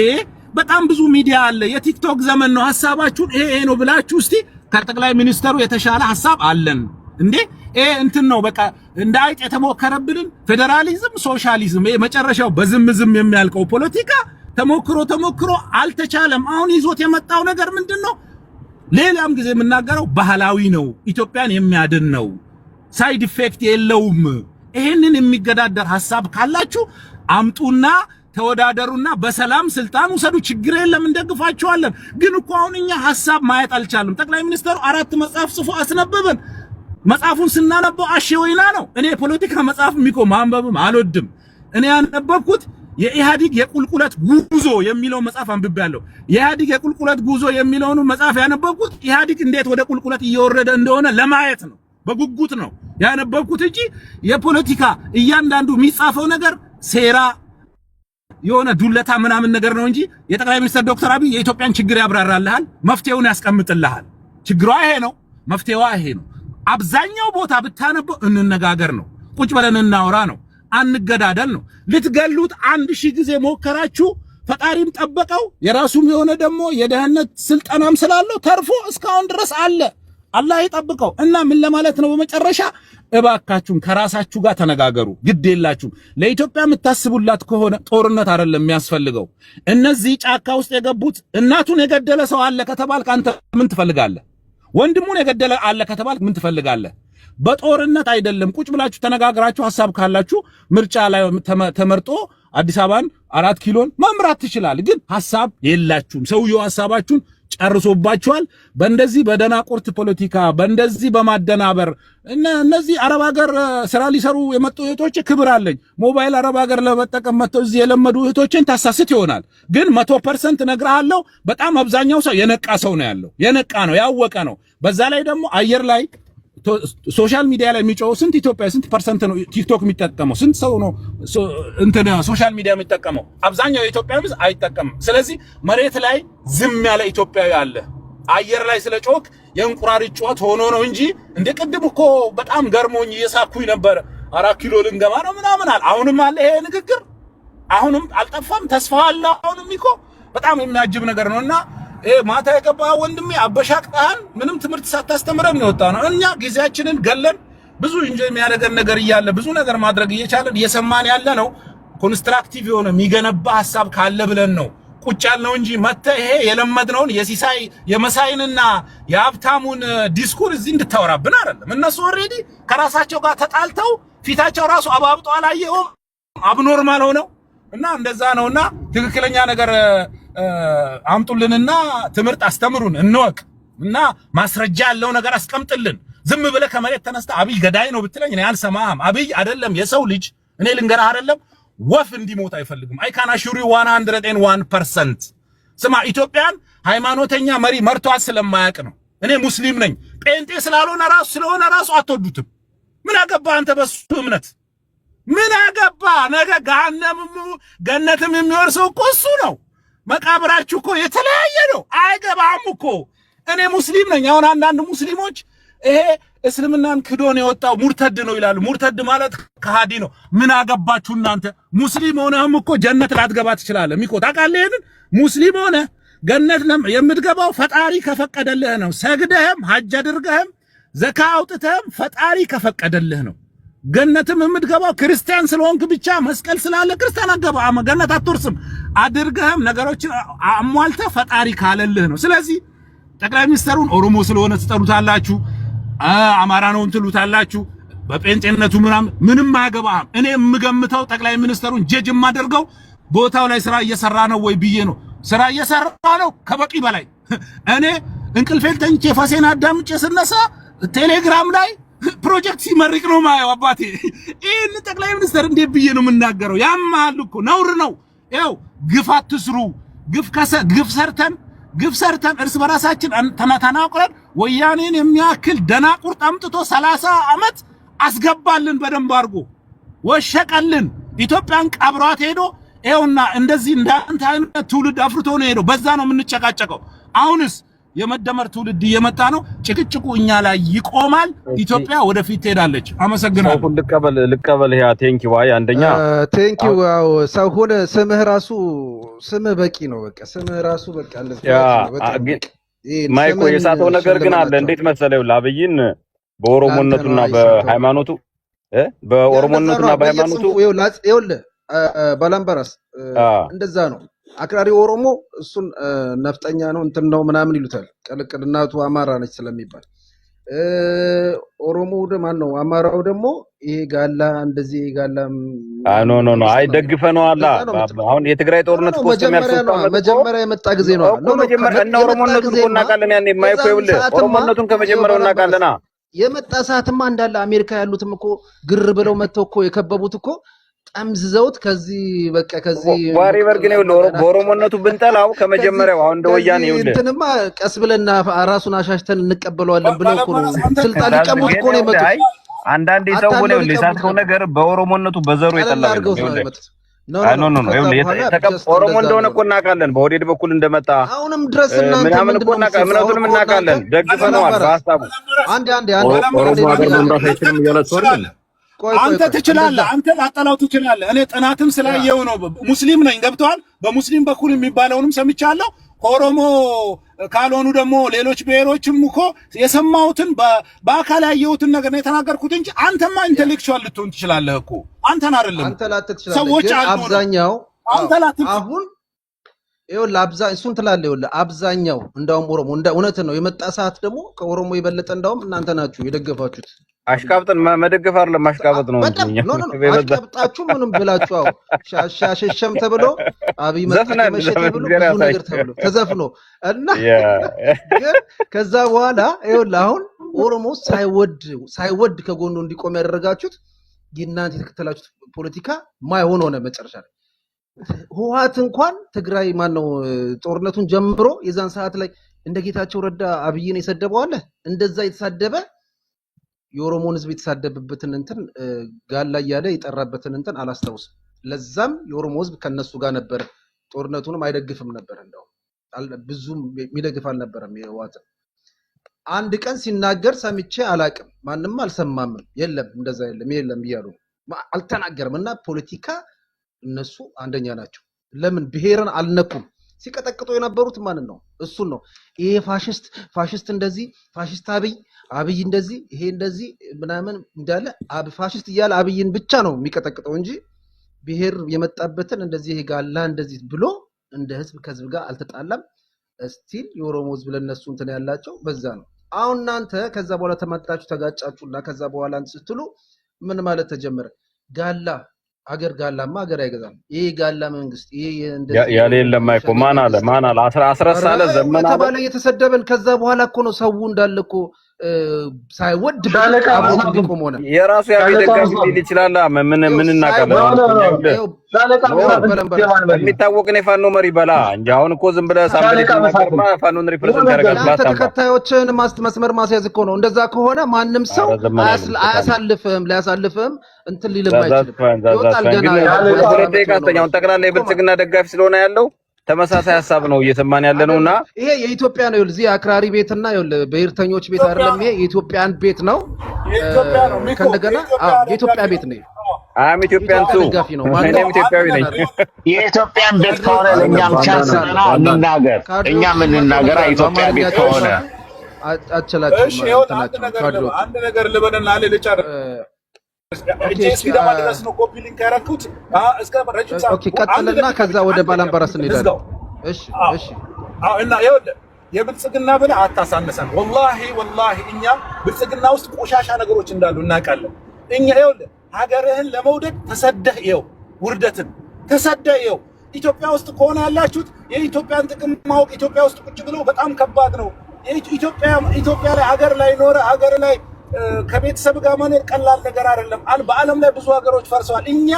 በጣም ብዙ ሚዲያ አለ። የቲክቶክ ዘመን ነው። ሐሳባችሁን ይሄ ነው ብላችሁ እስቲ ከጠቅላይ ሚኒስትሩ የተሻለ ሐሳብ አለን እንዴ እንትን ነው በቃ እንደ አይጥ የተሞከረብልን ፌደራሊዝም ሶሻሊዝም መጨረሻው በዝምዝም የሚያልቀው ፖለቲካ ተሞክሮ አልተቻለም። አሁን ይዞት የመጣው ነገር ምንድነው? ሌላም ጊዜ የምናገረው ባህላዊ ነው፣ ኢትዮጵያን የሚያድን ነው፣ ሳይድ ኢፌክት የለውም። ይሄንን የሚገዳደር ሐሳብ ካላችሁ አምጡና ተወዳደሩና በሰላም ስልጣን ውሰዱ፣ ችግር የለም እንደግፋችኋለን። ግን እኮ አሁን እኛ ሐሳብ ማየት አልቻለም። ጠቅላይ ሚኒስትሩ 4 መጽሐፍ ጽፎ አስነበበን። መጽሐፉን ስናነበው አሸወይና ነው። እኔ ፖለቲካ መጽሐፍ ማንበብም አልወድም። እኔ ያነበብኩት የኢህአዲግ የቁልቁለት ጉዞ የሚለው መጽሐፍ አንብቤያለሁ። የኢህአዲግ የቁልቁለት ጉዞ የሚለውን መጽሐፍ ያነበብኩት ኢህአዲግ እንዴት ወደ ቁልቁለት እየወረደ እንደሆነ ለማየት ነው፣ በጉጉት ነው ያነበብኩት እንጂ የፖለቲካ እያንዳንዱ የሚጻፈው ነገር ሴራ የሆነ ዱለታ ምናምን ነገር ነው እንጂ የጠቅላይ ሚኒስትር ዶክተር አብይ የኢትዮጵያን ችግር ያብራራልሃል፣ መፍትሄውን ያስቀምጥልሃል። ችግሯ ይሄ ነው፣ መፍትሄዋ ይሄ ነው። አብዛኛው ቦታ ብታነበው እንነጋገር ነው፣ ቁጭ ብለን እናወራ ነው፣ አንገዳደል ነው። ልትገሉት 1000 ጊዜ ሞከራችሁ፣ ፈጣሪም ጠበቀው። የራሱም የሆነ ደግሞ የደህንነት ስልጣናም ስላለው ተርፎ እስካሁን ድረስ አለ። አላህ ይጠብቀው። እና ምን ለማለት ነው በመጨረሻ እባካችሁን ከራሳችሁ ጋር ተነጋገሩ። ግድ የላችሁም። ለኢትዮጵያ የምታስቡላት ከሆነ ጦርነት አይደለም የሚያስፈልገው። እነዚህ ጫካ ውስጥ የገቡት እናቱን የገደለ ሰው አለ ከተባልክ አንተ ምን ትፈልጋለህ? ወንድሙን የገደለ አለ ከተባልክ ምን ትፈልጋለህ? በጦርነት አይደለም። ቁጭ ብላችሁ ተነጋግራችሁ ሐሳብ ካላችሁ ምርጫ ላይ ተመርጦ አዲስ አበባን 4 ኪሎን መምራት ትችላል። ግን ሐሳብ የላችሁም። ሰውየው ሐሳባችሁን ጨርሶባችኋል። በእንደዚህ በደናቁርት ፖለቲካ በእንደዚህ በማደናበር እነዚህ አረብ ሀገር ስራ ሊሰሩ የመጡ እህቶች ክብር አለኝ። ሞባይል አረብ ሀገር ለመጠቀም መጥተው እዚህ የለመዱ እህቶችን ታሳስት ይሆናል። ግን 100% ነግርሃለሁ፣ በጣም አብዛኛው ሰው የነቃ ሰው ነው ያለው። የነቃ ነው፣ ያወቀ ነው። በዛ ላይ ደግሞ አየር ላይ ሶሻል ሚዲያ ላይ የሚጮው ስንት ኢትዮጵያ ስንት ፐርሰንት ነው ቲክቶክ የሚጠቀመው? ስንት ሰው ነው እንትን ሶሻል ሚዲያ የሚጠቀመው? አብዛኛው የኢትዮጵያ ሕዝብ አይጠቀምም። ስለዚህ መሬት ላይ ዝም ያለ ኢትዮጵያዊ አለ። አየር ላይ ስለ ጮክ የእንቁራሪት ጩኸት ሆኖ ነው እንጂ እንደ ቅድም እኮ በጣም ገርሞኝ እየሳኩኝ ነበር። 4 ኪሎ ልንገባ ነው ምናምን አለ። አሁንም አለ ይሄ ንግግር፣ አሁንም አልጠፋም። ተስፋ አለ። አሁንም እኮ በጣም የሚያጅብ ነገር ነውና ማታ የገባ ወንድሜ አበሻቅጣን ምንም ትምህርት ሳታስተምረን ነው የወጣ ነው። እኛ ጊዜያችንን ገለን ብዙ ኢንጆይ የሚያደርገን ነገር እያለ ብዙ ነገር ማድረግ እየቻለን እየሰማን ያለ ነው። ኮንስትራክቲቭ የሆነ የሚገነባ ሐሳብ ካለ ብለን ነው ቁጭ ያልነው እንጂ መተህ ይሄ የለመድነውን የሲሳይ የመሳይንና የሀብታሙን ዲስኩር እዚህ እንድታወራብን አይደለም። እነሱ ኦሬዲ ከራሳቸው ጋር ተጣልተው ፊታቸው ራሱ አባብጦ አላየውም፣ አብኖርማል ሆነው እና እንደዛ ነውና ትክክለኛ ነገር አምጡልንና ትምህርት አስተምሩን እንወቅ እና ማስረጃ ያለው ነገር አስቀምጥልን። ዝም ብለህ ከመሬት ተነስተ አብይ ገዳይ ነው ብትለኝ እኔ አልሰማህም። አብይ አይደለም የሰው ልጅ እኔ ልንገርህ አይደለም ወፍ እንዲሞት አይፈልግም። አይ ካን አሹሪ 101%። ስማ ኢትዮጵያን ሃይማኖተኛ መሪ መርቷት ስለማያውቅ ነው። እኔ ሙስሊም ነኝ፣ ጴንጤ ስለሆነ ራሱ አትወዱትም። ምን አገባ አንተ በሱ እምነት? ምን አገባ? ነገ ገነትም የሚወርሰው እኮ እሱ ነው። መቃብራችሁ እኮ የተለያየ ነው። አይገባም እኮ። እኔ ሙስሊም ነኝ። አሁን አንዳንድ ሙስሊሞች ይሄ እስልምናን ክዶን የወጣው ሙርተድ ነው ይላሉ። ሙርተድ ማለት ከሃዲ ነው። ምን አገባችሁ እናንተ? ሙስሊም ሆነህም እኮ ጀነት ላትገባ ትችላለህ። ሚቆ ታውቃለህ ይሄንን? ሙስሊም ሆነህ ገነት የምትገባው ፈጣሪ ከፈቀደልህ ነው። ሰግደህም ሐጅ አድርገህም ዘካ አውጥተህም ፈጣሪ ከፈቀደልህ ነው። ገነትም የምትገባው ክርስቲያን ስለሆንክ ብቻ መስቀል ስላለ ክርስቲያን አገባ ገነት አትወርስም። አድርገህም ነገሮችን አሟልተህ ፈጣሪ ካለልህ ነው። ስለዚህ ጠቅላይ ሚኒስትሩን ኦሮሞ ስለሆነ ትጠሉታላችሁ፣ አማራ ነው እንትሉታላችሁ፣ በጴንጤነቱ ምንም አያገባህም። እኔ የምገምተው ጠቅላይ ሚኒስትሩን ጀጅ የማደርገው ቦታው ላይ ስራ እየሰራ ነው ወይ ብዬ ነው። ስራ እየሰራ ነው ከበቂ በላይ። እኔ እንቅልፌን ተኝቼ ፈሴን አዳምጬ ስነሳ ቴሌግራም ላይ ፕሮጀክት ሲመርቅ ነው ማየው። አባቴ ይሄን ጠቅላይ ሚኒስትር እንዴት ብዬ ነው የምናገረው? ያማል እኮ ነውር ነው። ያው ግፍ አትስሩ። ግፍ ሰርተን እርስ በራሳችን ተናቁረን ወያኔን የሚያክል ደናቁርጥ አምጥቶ 30 ዓመት አስገባልን፣ በደንብ አድርጎ ወሸቀልን። ኢትዮጵያን ቀብሯት ሄዶ ይኸውና እንደዚህ እንዳንተ አይነት ትውልድ አፍርቶ ነው ሄዶ። በዛ ነው የምንጨቃጨቀው። አሁንስ የመደመር ትውልድ እየመጣ ነው። ጭቅጭቁ እኛ ላይ ይቆማል። ኢትዮጵያ ወደፊት ትሄዳለች። አመሰግናለሁ። ልቀበል ያ ቴንኪ ዋይ አንደኛ ቴንኪ ዋው ሰው ሆነ ስምህ ራሱ ስምህ በቂ ነው። በቃ ስምህ ራሱ በቃ እንደዚህ ማይኮ የሳተው ነገር ግን አለ። እንዴት መሰለው ለአብይን በኦሮሞነቱና በሃይማኖቱ በኦሮሞነቱና በሃይማኖቱ ይኸውልህ ባላምበራስ እንደዛ ነው። አክራሪ ኦሮሞ እሱን ነፍጠኛ ነው እንትን ነው ምናምን ይሉታል። ቀልቅል እናቱ አማራ ነች ስለሚባል ኦሮሞ ማን ነው? አማራው ደግሞ ይሄ ጋላ እንደዚህ ጋላ ኖ አይደግፈነዋል። አሁን የትግራይ ጦርነት መጀመሪያ የመጣ ጊዜ ነው መጀመሪያ እና ኦሮሞነቱን እኮ እናውቃለን። ያኔ የማይኮ ይኸውልህ ኦሮሞነቱን ከመጀመሪያው እናውቃለና የመጣ ሰዓትማ እንዳለ አሜሪካ ያሉትም እኮ ግር ብለው መተው እኮ የከበቡት እኮ ጠምዝዘውት ከዚህ በቃ ከዚህ ዋሪቨር ግን ይኸውልህ በኦሮሞነቱ ብንጠላው ከመጀመሪያው አሁን እንደ ወያኔ ይኸውልህ እንትንማ ቀስ ብለና ራሱን አሻሽተን እንቀበለዋለን ብለው እኮ ነው ስልጣን ሊቀሙት እኮ ነው የመጡት። አንዳንዴ ሰው ሆነ ይኸውልህ የሳትከው ነገር በኦሮሞነቱ በዘሩ የጠላው ይኸውልህ ኦሮሞ እንደሆነ እኮ እናውቃለን። በወዴድ በኩል እንደመጣ አሁንም ድረስ ምናምን እኮ ምናምንም እናውቃለን። ደግፈነዋል በሀሳቡ አንድ ኦሮሞ ሀገር መምራት አይችልም እያላችሁ አይደል? አንተ ትችላለህ፣ አንተ ላጠላው ትችላለህ። እኔ ጥናትም ስላየው ነው። ሙስሊም ነኝ ገብተዋል። በሙስሊም በኩል የሚባለውንም ሰምቻለሁ። ከኦሮሞ ካልሆኑ ደግሞ ሌሎች ብሔሮችም እኮ የሰማሁትን በአካል ያየሁትን ነገር ነው የተናገርኩት እንጂ አንተማ ኢንተሌክቹዋል ልትሆን ትችላለህ እኮ አንተን አይደለም። አንተ ላትት ትችላለህ። ሰዎች አብዛኛው አንተ ላትት አሁን ይኸውልህ እሱን ትላለህ። ይኸውልህ አብዛኛው እንደውም ኦሮሞ እውነት ነው የመጣ ሰዓት ደግሞ ከኦሮሞ የበለጠ እንደውም እናንተ ናችሁ የደገፋችሁት። አሽቃብጥን መደገፍ አይደለም ማሽቃበጥ ነው እንጂ አሽቃብጣችሁ ምንም ብላችሁ ሻሸሸም ተብሎ አብይ መጣከመሸ ተብሎ ብዙ ነገር ተብሎ ተዘፍኖ እና ከዛ በኋላ ይኸውልህ አሁን ኦሮሞ ሳይወድ ከጎኑ እንዲቆም ያደረጋችሁት የእናንተ የተከተላችሁት ፖለቲካ ማይሆን ሆነ። መጨረሻ ላይ ህወሓት እንኳን ትግራይ ማነው ጦርነቱን ጀምሮ የዛን ሰዓት ላይ እንደ ጌታቸው ረዳ አብይን የሰደበው አለ እንደዛ የተሳደበ የኦሮሞን ህዝብ የተሳደበበትን እንትን ጋላ እያለ የጠራበትን እንትን አላስታውስም። ለዛም የኦሮሞ ህዝብ ከነሱ ጋር ነበር፣ ጦርነቱንም አይደግፍም ነበር። እንደው ብዙም የሚደግፍ አልነበረም። የህወሓትን አንድ ቀን ሲናገር ሰምቼ አላቅም፣ ማንንም አልሰማም። የለም እንደዛ የለም እያሉ አልተናገርም። እና ፖለቲካ እነሱ አንደኛ ናቸው። ለምን ብሔርን አልነኩም? ሲቀጠቅጡ የነበሩት ማንን ነው? እሱን ነው። ይሄ ፋሽስት እንደዚህ ፋሽስት አብይ እንደዚህ ይሄ እንደዚህ ምናምን እንዳለ ፋሽስት እያለ አብይን ብቻ ነው የሚቀጠቅጠው እንጂ ብሔር የመጣበትን እንደዚህ ይሄ ጋላ እንደዚህ ብሎ እንደ ህዝብ ከህዝብ ጋር አልተጣላም። ስቲል የኦሮሞ ህዝብ ለነሱ እንትን ያላቸው በዛ ነው። አሁን እናንተ ከዛ በኋላ ተመጣጣችሁ ተጋጫችሁና ከዛ በኋላ እንትን ስትሉ ምን ማለት ተጀመረ? ጋላ አገር ጋላማ አገር አይገዛም። ይሄ ጋላ መንግስት ይሄ እንደዚህ ያለ የለም አይኮ ማን አለ አስረሳለ ዘመና ተባለ የተሰደበን። ከዛ በኋላ እኮ ነው ሰው እንዳለ እኮ ሳይወድ ሆነ የራሱ ያደጋፊ ሊል ይችላል። ምን እናቀበለው የሚታወቅ ነው ፋኖ መሪ በላ እንጂ አሁን እኮ ዝም ብለህ ሳምብለህ ፋኖን ሪፕሬዘንት ያደርጋል። ተከታዮችን መስመር ማስያዝ እኮ ነው። እንደዛ ከሆነ ማንም ሰው ሊያሳልፍም እንትን ሊልም አይችልም። ይወጣል ገና ሁለተኛውን ጠቅላላ የብልጽግና ደጋፊ ስለሆነ ያለው ተመሳሳይ ሀሳብ ነው እየሰማን ያለ ነውና ይሄ የኢትዮጵያ ነው። እዚህ አክራሪ ቤትና በእርተኞች ቤት አይደለም። ይሄ የኢትዮጵያን ቤት ነው። ከእንደገና የኢትዮጵያ ቤት ነው። አም ኢትዮጵያን ቱ ማንንም ኢትዮጵያዊ ነኝ። የኢትዮጵያን ቤት ከሆነ ለኛም ቻንስ ነው እንናገር። እኛ ምን እናገር? ኢትዮጵያ ቤት ከሆነ አቸላችሁ እሺ። ይኸውልህ አንድ ነገር ልበልና ልጨርስ። ቀጥልና ከዛ ወደ ባላምባራስ እንሄዳለን። እሺ እና ይኸውልህ የብልጽግና ብለህ አታሳንሰን። ወላሂ እኛ ብልጽግና ውስጥ ቆሻሻ ነገሮች እንዳሉ እናውቃለን። እኛ ይኸውልህ ሀገርህን ለመውደድ ተሰደህ ይኸው ውርደትን ተሰደህ ይኸው ኢትዮጵያ ውስጥ ከሆነ ያላችሁት የኢትዮጵያን ጥቅም ማወቅ ኢትዮጵያ ውስጥ ቁጭ ብለው በጣም ከባድ ነው። ኢትዮጵያ ላይ ሀገር ላይ ኖረ ሀገር ላይ ከቤተሰብ ጋር መኖር ቀላል ነገር አይደለም። በዓለም ላይ ብዙ ሀገሮች ፈርሰዋል። እኛ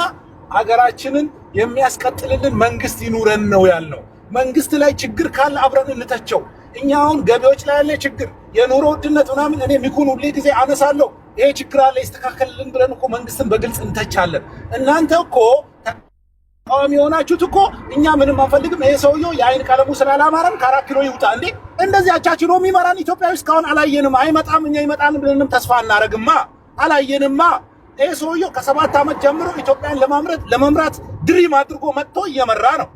ሀገራችንን የሚያስቀጥልልን መንግስት ይኑረን ነው ያልነው። መንግስት ላይ ችግር ካለ አብረን እንተቸው። እኛ አሁን ገቢዎች ላይ ያለ ችግር የኑሮ ውድነት ምናምን እኔ ሚኩን ሁሌ ጊዜ አነሳለሁ። ይሄ ችግር አለ ይስተካከልልን ብለን እኮ መንግስትን በግልጽ እንተቻለን። እናንተ እኮ ተቃዋሚ የሆናችሁት እኮ እኛ ምንም አንፈልግም። ይሄ ሰውየው የአይን ቀለሙ ስላላማረን ከ4 ኪሎ ይውጣ እንዴ! እንደዚህ አቻችሎ የሚመራን ኢትዮጵያዊ እስካሁን አላየንም። አይመጣም፣ እኛ ይመጣን ብለንም ተስፋ እናረግማ። አላየንማ። ይሄ ሰውየው ከ7 ዓመት ጀምሮ ኢትዮጵያን ለመምራት ድሪም አድርጎ መጥቶ እየመራ ነው።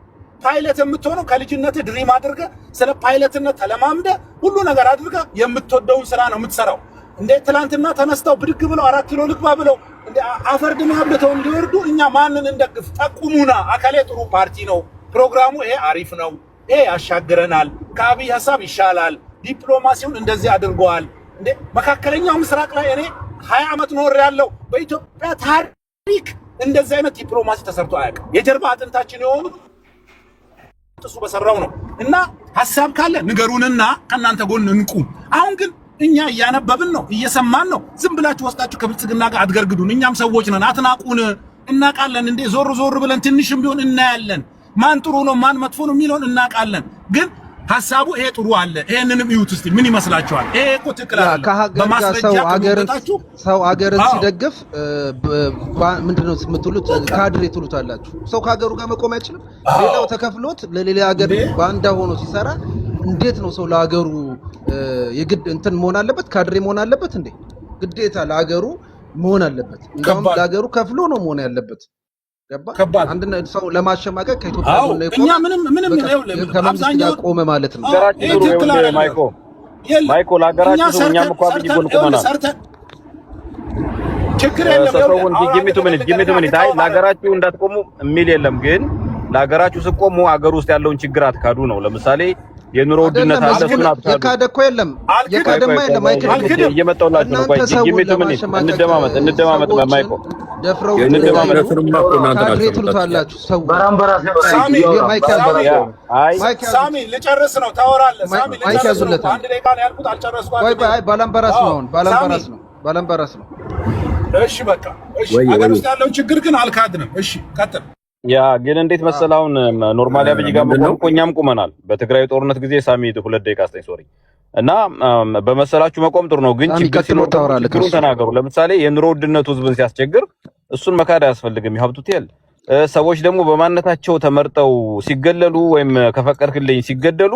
ፓይለት የምትሆነው ከልጅነት ድሪም አድርገ ስለ ፓይለትነት ተለማምደ ሁሉ ነገር አድርገ የምትወደውን ስራ ነው የምትሰራው። እንደ ትላንትና ተነስተው ብድግ ብለው 4 ኪሎ ልግባ ብለው እንደ አፈር ድሜ አብልተው እንዲወርዱ እኛ ማንን እንደግፍ? ጠቁሙና አካሌ ጥሩ ፓርቲ ነው፣ ፕሮግራሙ ይሄ አሪፍ ነው፣ ይሄ ያሻግረናል፣ ከአብይ ሐሳብ ይሻላል፣ ዲፕሎማሲውን እንደዚህ አድርገዋል። እንደ መካከለኛው ምስራቅ ላይ እኔ 20 ዓመት ኖር ያለው በኢትዮጵያ ታሪክ እንደዚህ አይነት ዲፕሎማሲ ተሰርቶ አያውቅም። የጀርባ አጥንታችን የሆኑ እሱ በሰራው ነው። እና ሐሳብ ካለ ንገሩንና ከናንተ ጎን እንቁም። አሁን ግን እኛ እያነበብን ነው፣ እየሰማን ነው። ዝም ብላችሁ ወስጣችሁ ከብልጽግና ጋር አትገርግዱን። እኛም ሰዎች ነን፣ አትናቁን። እናቃለን እንዴ ዞር ዞር ብለን ትንሽም ቢሆን እናያለን። ማን ጥሩ ነው ማን መጥፎ ነው የሚለውን እናቃለን። ግን ሐሳቡ ይሄ ጥሩ አለ፣ ይሄንንም እዩት እስቲ ምን ይመስላችኋል? ይሄ እኮ ትክክል አይደለም። በማስረጃ ሰው አገርን ሲደግፍ ምንድነው የምትሉት? ካድሬ ትሉታላችሁ። ሰው ከሀገሩ ጋር መቆም አይችልም። ሌላው ተከፍሎት ለሌላ ሀገር ባንዳ ሆኖ ሲሰራ እንዴት ነው ሰው ለሀገሩ የግድ እንትን መሆን አለበት? ካድሬ መሆን አለበት እንዴ? ግዴታ ለሀገሩ መሆን አለበት። እንደውም ለሀገሩ ከፍሎ ነው መሆን ያለበት። ገባ? አንድ ሰው ለማሸማቀቅ ከኢትዮጵያ ጎን ነው። እኛ ምንም ከመንግስት ጋር ቆመ ማለት ነው። ማይኮ ለሀገራችን እኛም እኮ አብይ ጎን ቆመናል። ችግር የለም። ሰውን ጊሚቱ ምን አይ ለሀገራችሁ እንዳትቆሙ የሚል የለም። ግን ለሀገራችሁ ስትቆሙ ሀገር ውስጥ ያለውን ችግር አትካዱ ነው። ለምሳሌ የኑሮ ውድነት አለ፣ እሱን አትካዱ። የካደ እኮ የለም፣ የካደማ የለም። አይከድም። እየመጣሁላችሁ ነው። ቆይ ጊሚቱ ምን እንደማመጥ በማይኮ ደፍረው ካድሬ ትሉታላችሁ። ሰው ሳሚ ልጨርስ ነው ታወራለህ። ሳሚ ልጨርስ ነው። አንድ ደቂቃ ነው ያልኩት፣ አልጨረስኩም። አይ ባላምበራስ ነው። ባላምበራስ ነው። እሺ በቃ እሺ። ሀገር ውስጥ ያለውን ችግር ግን አልካድንም። እሺ ቀጥል። ያ ግን እንዴት መሰለህ አሁን ኖርማሊ አብይ ጋር መቆም እኮ እኛም ቁመናል። በትግራይ ጦርነት ጊዜ ሳሚ 2 ደቂቃ አስተኝ ሶሪ እና በመሰላችሁ መቆም ጥሩ ነው። ግን ችግር ሲኖር ችግሩን ተናገሩ። ለምሳሌ የኑሮ ውድነቱ ህዝብን ሲያስቸግር እሱን መካድ አያስፈልግም። ይሀብቱት ይል ሰዎች ደግሞ በማንነታቸው ተመርጠው ሲገለሉ ወይም ከፈቀድክልኝ ሲገደሉ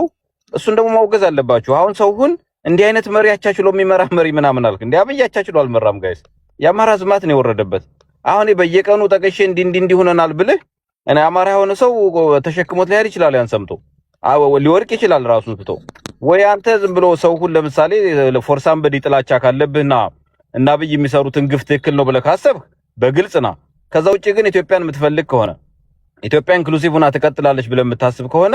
እሱን ደግሞ ማውገዝ አለባችሁ። አሁን ሰውን እንዲህ አይነት መሪ አቻችሎ የሚመራ መሪ ምናምን አልክ እንዴ? አብይ አቻችሎ አልመራም ጋይስ። የአማራ ዝማት ነው የወረደበት። አሁን በየቀኑ ጠቀሼ እንዲህ ሆነናል ብልህ እኔ አማራ የሆነ ሰው ተሸክሞት ሊሄድ ይችላል። ያን ሰምቶ ሊወርቅ ይችላል ራሱን ትቶ። ወይ አንተ ዝም ብሎ ሰው ሁሉ ለምሳሌ ፎርሳን በዲ ጥላቻ ካለብህና እና አብይ የሚሰሩትን ግፍ ትክክል ነው ብለህ ካሰብህ በግልጽና ከዛ ውጪ ግን ኢትዮጵያን የምትፈልግ ከሆነ ኢትዮጵያ ኢንክሉሲቭ ሆና ትቀጥላለች ብለህ የምታስብ ከሆነ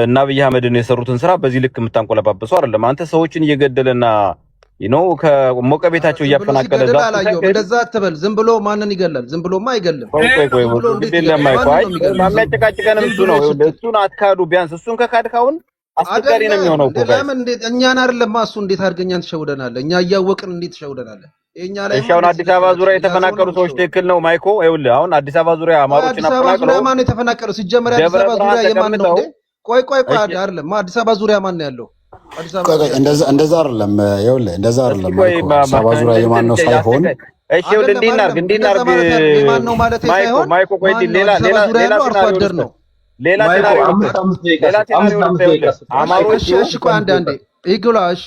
እና አብይ አህመድን የሰሩትን ስራ በዚህ ልክ የምታንቆለባበሰው አይደለም። አንተ ሰዎችን እየገደለና ከሞቀ ቤታቸው እያፈናቀለ እንደዛ አትበል። ዝም ብሎ ማንን ይገላል? ዝም ብሎማ አይገልም። ቆይ የሚያጨቃጭቀንም እሱ ነው። እሱን አትካዱ። ቢያንስ እሱን ከካድካውን አስቸጋሪ ነው የሚሆነው እኮ። ለምን እንዴት እኛን አይደለም እሱ እንዴት አድርገኛን ትሸውደናለህ? እኛ እያወቅን እንዴት ትሸውደናለህ? እኛ ላይ አሁን አዲስ አበባ ዙሪያ የተፈናቀሉ ሰዎች ትክክል ነው ማይኮ። ይኸውልህ አሁን አዲስ አበባ ዙሪያ አማሮችን አፈናቅለው ማን የተፈናቀሉ? ሲጀመር አዲስ አበባ ዙሪያ የማን ነው? ቆይ አይደለም አዲስ አበባ ዙሪያ ማን ነው ያለው? እንደዛ አይደለም። ይኸውልህ እንደዛ አይደለም። አዲስ አበባ ዙሪያ የማን ነው ሳይሆን እሺ ይኸውልህ እንዲናርግ ማይኮ ቆይ ሌላ አርሶ አደር ነው። ሌላ አማሮች እሺ ቆይ አንዴ ይግላ። እሺ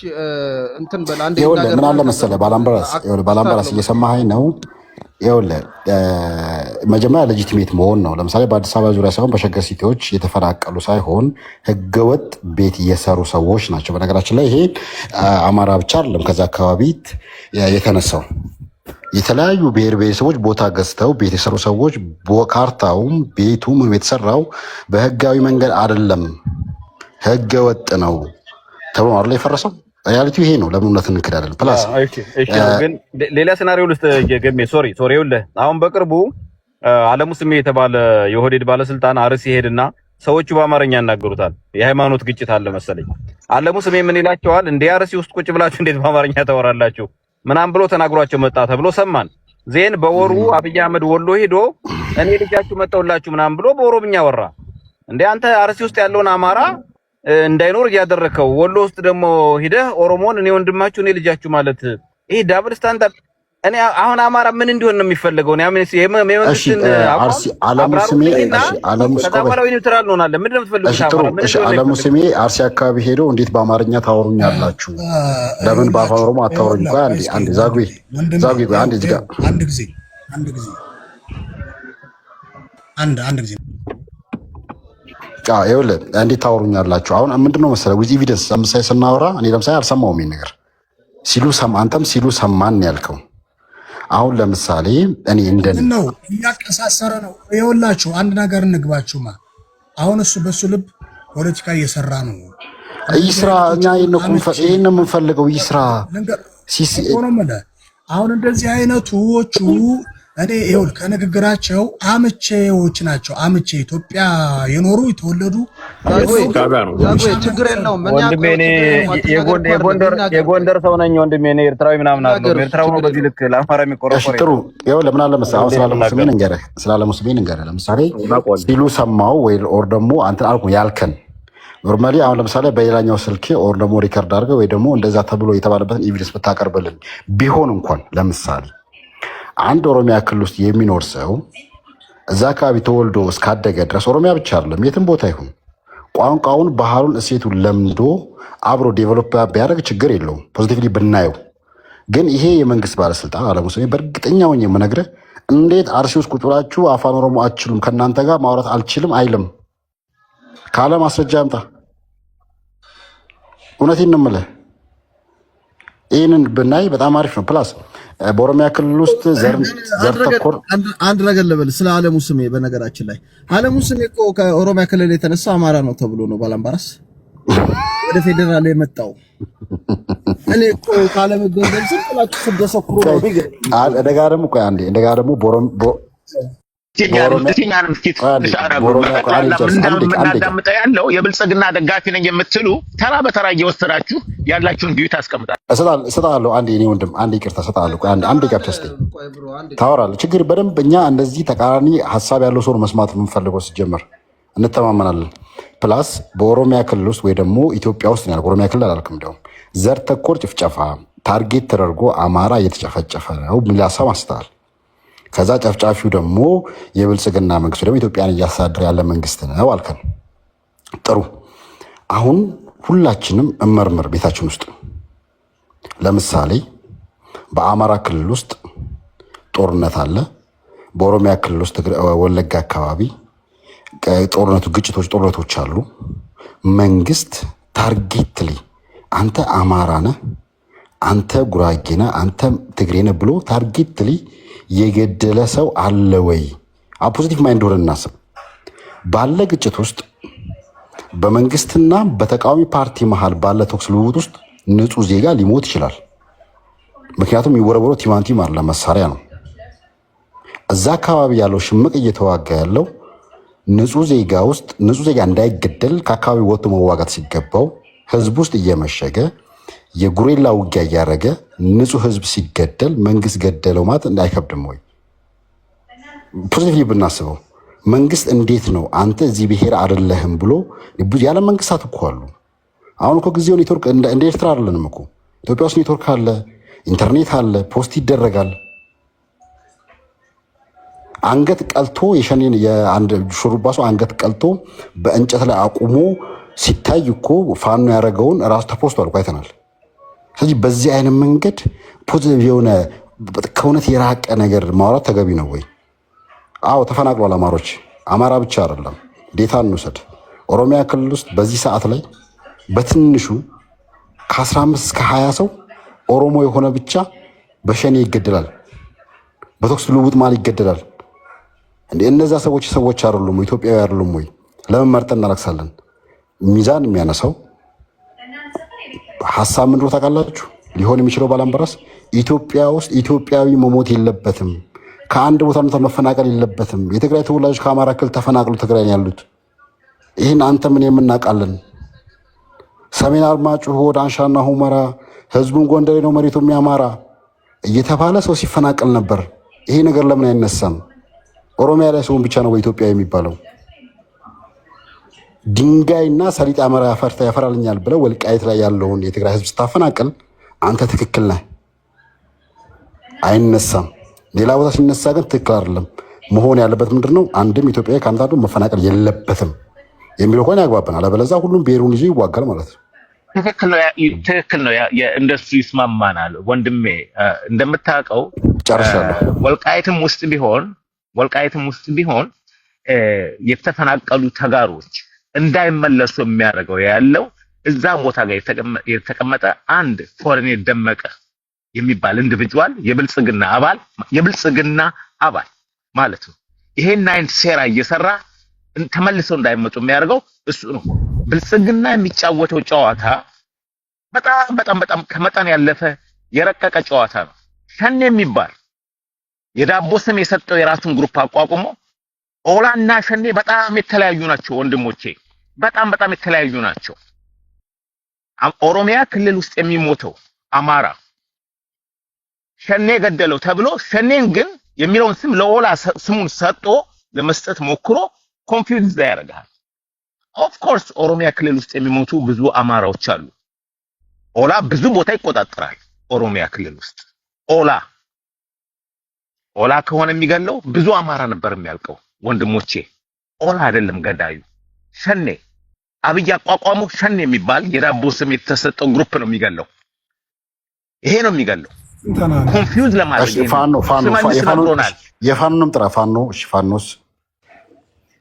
እንትን በል አንዴ ምን አለ መሰለህ ባላምበራስ እየሰማኸኝ ነው? ይኸውልህ መጀመሪያ ሌጂቲሜት መሆን ነው። ለምሳሌ በአዲስ አበባ ዙሪያ ሳይሆን በሸገር ሲቲዎች የተፈናቀሉ ሳይሆን ህገወጥ ቤት እየሰሩ ሰዎች ናቸው። በነገራችን ላይ ይሄ አማራ ብቻ አይደለም፣ ከዛ አካባቢ የተነሳው የተለያዩ ብሔር ብሔረሰቦች ቦታ ገዝተው ቤት የሰሩ ሰዎች ካርታውም ቤቱ ምንም የተሰራው በህጋዊ መንገድ አይደለም፣ ህገወጥ ነው ተብሎ አይደል የፈረሰው። ሪያሊቲው ይሄ ነው። ለምን እውነት እንክዳለን? ፕላስ ግን ሌላ ሲናሪዮ ውስጥ ገሜ ሶሪ ይኸውልህ አሁን በቅርቡ አለሙ ስሜ የተባለ የኦህዴድ ባለስልጣን አርሲ ሄድና ሰዎቹ በአማርኛ ያናገሩታል። የሃይማኖት ግጭት አለ መሰለኝ። አለሙ ስሜ ምን ይላቸዋል? እንደ አርሲ ውስጥ ቁጭ ብላችሁ እንዴት በአማርኛ ታወራላችሁ ምናምን ብሎ ተናግሯቸው መጣ ተብሎ ሰማን። ዜን በወሩ አብይ አህመድ ወሎ ሄዶ እኔ ልጃችሁ መጣውላችሁ ምናምን ብሎ በኦሮምኛ ወራ። እንደ አንተ አርሲ ውስጥ ያለውን አማራ እንዳይኖር እያደረከው ወሎ ውስጥ ደግሞ ሂደህ ኦሮሞን እኔ ወንድማችሁ እኔ ልጃችሁ ማለት ይሄ ዳብል ስታንዳርድ። እኔ አሁን አማራ ምን እንዲሆን ነው የሚፈልገው? ነው የመንግስትን አለሙ ስሜ አርሲ አካባቢ ሄዶ እንዴት በአማርኛ ታወሩኛላችሁ? ለምን በአፋን ኦሮሞ አታወሩኝ? አንዴ ዛጉ አንድ ጊዜ ይኸውልህ እንዴት ታወሩኛላችሁ? አሁን ምንድነው መሰለህ ዊዝ ኤቪደንስ ለምሳሌ ስናወራ እኔ ለምሳሌ አልሰማሁም ይሄን ነገር አንተም ሲሉ ሰማን ያልከው። አሁን ለምሳሌ እኔ እንደኔ ነው እያቀሳሰረ ነው። ይኸውላችሁ አንድ ነገር እንግባችሁማ። አሁን እሱ በሱ ልብ ፖለቲካ እየሰራ ነው። ይስራ። እኛ ይሄን ነው የምንፈልገው። ይስራ አሁን እንደዚህ አይነቶቹ እኔ ይኸውልህ ከንግግራቸው አምቼዎች ናቸው። አምቼ ኢትዮጵያ የኖሩ የተወለዱ ችግር የለውም። ወንድሜ የጎንደር ሰው ነኝ ወንድሜ። እኔ ኤርትራዊ ምናምን አይደለም። ኤርትራዊ ነው በዚህ ልክ ለአማራ የሚቆረቆር። ጥሩ ይኸውልህ ለምን አለ መሰለህ አሁን ስላለ ሙስሊም እንገረህ ለምሳሌ ሲሉ ሰማው ወይ ኦር ደግሞ አንተ አልኩ ያልከን ኖርማሊ አሁን ለምሳሌ በሌላኛው ስልኬ ኦር ደግሞ ሪከርድ አድርገህ ወይ ደግሞ እንደዛ ተብሎ የተባለበትን ኤቪደንስ ብታቀርብልን ቢሆን እንኳን ለምሳሌ አንድ ኦሮሚያ ክልል ውስጥ የሚኖር ሰው እዛ አካባቢ ተወልዶ እስካደገ ድረስ ኦሮሚያ ብቻ አይደለም የትም ቦታ ይሁን ቋንቋውን፣ ባህሉን፣ እሴቱን ለምዶ አብሮ ዴቨሎፕ ቢያደርግ ችግር የለውም ፖዚቲቭሊ ብናየው። ግን ይሄ የመንግስት ባለስልጣን አለሙስሊም በእርግጠኛ ሆኜ የምነግርህ እንዴት አርሲ ውስጥ ቁጭ ብላችሁ አፋን ኦሮሞ አትችሉም ከእናንተ ጋር ማውራት አልችልም አይልም ካለ ማስረጃ ያምጣ። እውነቴን ነው የምልህ። ይህንን ብናይ በጣም አሪፍ ነው። ፕላስ በኦሮሚያ ክልል ውስጥ ዘር ተኮር አንድ ነገር ልበል ስለ አለሙ ስሜ። በነገራችን ላይ አለሙ ስሜ እኮ ከኦሮሚያ ክልል የተነሳ አማራ ነው ተብሎ ነው ባላምባራስ ወደ ፌዴራል የመጣው። እኔ እኮ ካለመገንዘብ ዝም ብላችሁ ስትደሰኩሩ ነው። እንደጋ ደግሞ ምናዳምጠው ያለው የብልጽግና ደጋፊ ነኝ የምትሉ ተራ በተራ እየወሰዳችሁ ያላችሁን ዲዩት አስቀምጣለሁ። እሰጥሃለሁ። አንዴ እኔ ወንድም አንዴ ይቅርታ እሰጥሃለሁ። አንዴ ገብተህ ታወራለህ። ችግር በደንብ እኛ እንደዚህ ተቃራኒ ሀሳብ ያለው ሰው መስማት የምንፈልገው ሲጀመር እንተማመናለን። ፕላስ በኦሮሚያ ክልል ውስጥ ወይ ደግሞ ኢትዮጵያ ውስጥ ነው። ኦሮሚያ ክልል አላልክም። እንዲያውም ዘር ተኮር ጭፍጨፋ ታርጌት ተደርጎ አማራ እየተጨፈጨፈ ነው የሚል ሀሳብ አንስተሃል። ከዛ ጨፍጫፊው ደግሞ የብልጽግና መንግስት ደግሞ ኢትዮጵያን እያስተዳደረ ያለ መንግስት ነው አልከን። ጥሩ አሁን ሁላችንም እመርምር ቤታችን ውስጥ ለምሳሌ በአማራ ክልል ውስጥ ጦርነት አለ። በኦሮሚያ ክልል ውስጥ ወለጋ አካባቢ ጦርነቶች አሉ። መንግስት ታርጌትሊ አንተ አማራ ነህ፣ አንተ ጉራጌ ነህ፣ አንተ ትግሬ ነህ ብሎ ታርጌትሊ የገደለ ሰው አለ ወይ? ፖዚቲቭ ማይንድ ሆነን እናስብ። ባለ ግጭት ውስጥ በመንግስትና በተቃዋሚ ፓርቲ መሃል ባለ ተኩስ ልውውጥ ውስጥ ንጹህ ዜጋ ሊሞት ይችላል። ምክንያቱም የሚወረወረው ቲማንቲም አለ መሳሪያ ነው። እዛ አካባቢ ያለው ሽምቅ እየተዋጋ ያለው ንጹህ ዜጋ እንዳይገደል ከአካባቢ ወጥቶ መዋጋት ሲገባው ህዝብ ውስጥ እየመሸገ የጉሬላ ውጊያ እያደረገ ንጹህ ህዝብ ሲገደል መንግስት ገደለው ማለት እንዳይከብድም ወይ? ፖዚቲቭሊ ብናስበው መንግስት እንዴት ነው አንተ እዚህ ብሔር አይደለህም ብሎ ያለ መንግስታት እኮ አሉ። አሁን እኮ ጊዜው ኔትወርክ እንደ ኤርትራ አይደለንም እኮ። ኢትዮጵያ ውስጥ ኔትወርክ አለ፣ ኢንተርኔት አለ፣ ፖስት ይደረጋል። አንገት ቀልቶ የሸኔን የአንድ ሹሩባ ሰው አንገት ቀልቶ በእንጨት ላይ አቁሞ ሲታይ እኮ ፋኖ ያደረገውን ራሱ ተፖስቷል እኮ አይተናል። ስለዚህ በዚህ አይነት መንገድ ፖዚቲቭ የሆነ ከእውነት የራቀ ነገር ማውራት ተገቢ ነው ወይ? አዎ ተፈናቅሏል አማሮች። አማራ ብቻ አይደለም። ዴታ እንውሰድ። ኦሮሚያ ክልል ውስጥ በዚህ ሰዓት ላይ በትንሹ ከ15 እስከ 20 ሰው ኦሮሞ የሆነ ብቻ በሸኔ ይገደላል። በተኩስ ልውውጥ ማል ይገደላል። እንዴ እነዛ ሰዎች አይደሉም? ኢትዮጵያዊ አይደሉም ወይ? ለምን መርጠን እናለቅሳለን? ሚዛን የሚያነሳው ሐሳብ ምንድነው ታውቃላችሁ? ሊሆን የሚችለው ባላምበራስ ኢትዮጵያ ውስጥ ኢትዮጵያዊ መሞት የለበትም። ከአንድ ቦታ መፈናቀል የለበትም። የትግራይ ተወላጆች ከአማራ ክልል ተፈናቅሉ ትግራይ ነው ያሉት። ይህን አንተ ምን የምናውቃለን? ሰሜን አርማጭሆ፣ ዳንሻና ሁመራ ህዝቡን ጎንደሬ ነው መሬቱ የሚያማራ እየተባለ ሰው ሲፈናቀል ነበር። ይሄ ነገር ለምን አይነሳም? ኦሮሚያ ላይ ሰውን ብቻ ነው በኢትዮጵያ የሚባለው? ድንጋይና ሰሊጥ አማራ ያፈራልኛል ብለው ወልቃይት ላይ ያለውን የትግራይ ህዝብ ስታፈናቀል አንተ ትክክል ነህ፣ አይነሳም። ሌላ ቦታ ሲነሳ ግን ትክክል አይደለም። መሆን ያለበት ምንድነው? አንድም ኢትዮጵያዊ ከአንዱ አንዱ መፈናቀል የለበትም የሚለው ከሆነ ያግባባናል። አለበለዚያ ሁሉም ብሔሩን ይዞ ይዋጋል ማለት ነው። ትክክል ነው። እንደሱ ይስማማናል ወንድሜ። እንደምታውቀው ጨርሻለሁ። ወልቃይትም ውስጥ ቢሆን የተፈናቀሉ ተጋሮች እንዳይመለሱ የሚያደርገው ያለው እዛ ቦታ ጋር የተቀመጠ አንድ ፎሬን ደመቀ የሚባል ኢንዲቪጁዋል የብልጽግና አባል ማለት ነው። ይሄን አይነት ሴራ እየሰራ ተመልሰው እንዳይመጡ የሚያደርገው እሱ ነው። ብልጽግና የሚጫወተው ጨዋታ በጣም ከመጠን ያለፈ የረቀቀ ጨዋታ ነው። ሸኔ የሚባል የዳቦ ስም የሰጠው የራሱን ግሩፕ አቋቁሞ ኦላና ሸኔ በጣም የተለያዩ ናቸው ወንድሞቼ፣ በጣም የተለያዩ ናቸው። ኦሮሚያ ክልል ውስጥ የሚሞተው አማራ ሸኔ ገደለው ተብሎ ሸኔን ግን የሚለውን ስም ለኦላ ስሙን ሰጥቶ ለመስጠት ሞክሮ ኮንፊውዝ ያደርጋል። ኦፍ ኮርስ ኦሮሚያ ክልል ውስጥ የሚሞቱ ብዙ አማራዎች አሉ። ኦላ ብዙ ቦታ ይቆጣጠራል ኦሮሚያ ክልል ውስጥ። ኦላ ከሆነ የሚገለው ብዙ አማራ ነበር የሚያልቀው ወንድሞቼ። ኦላ አይደለም ገዳዩ፣ ሸኔ አብይ አቋቋመው ሸኔ የሚባል የዳቦ ስም የተሰጠው ግሩፕ ነው የሚገለው። ይሄ ነው የሚገለው። ኮንፊውዝ ለማድረግ የፋኖንም ጥራ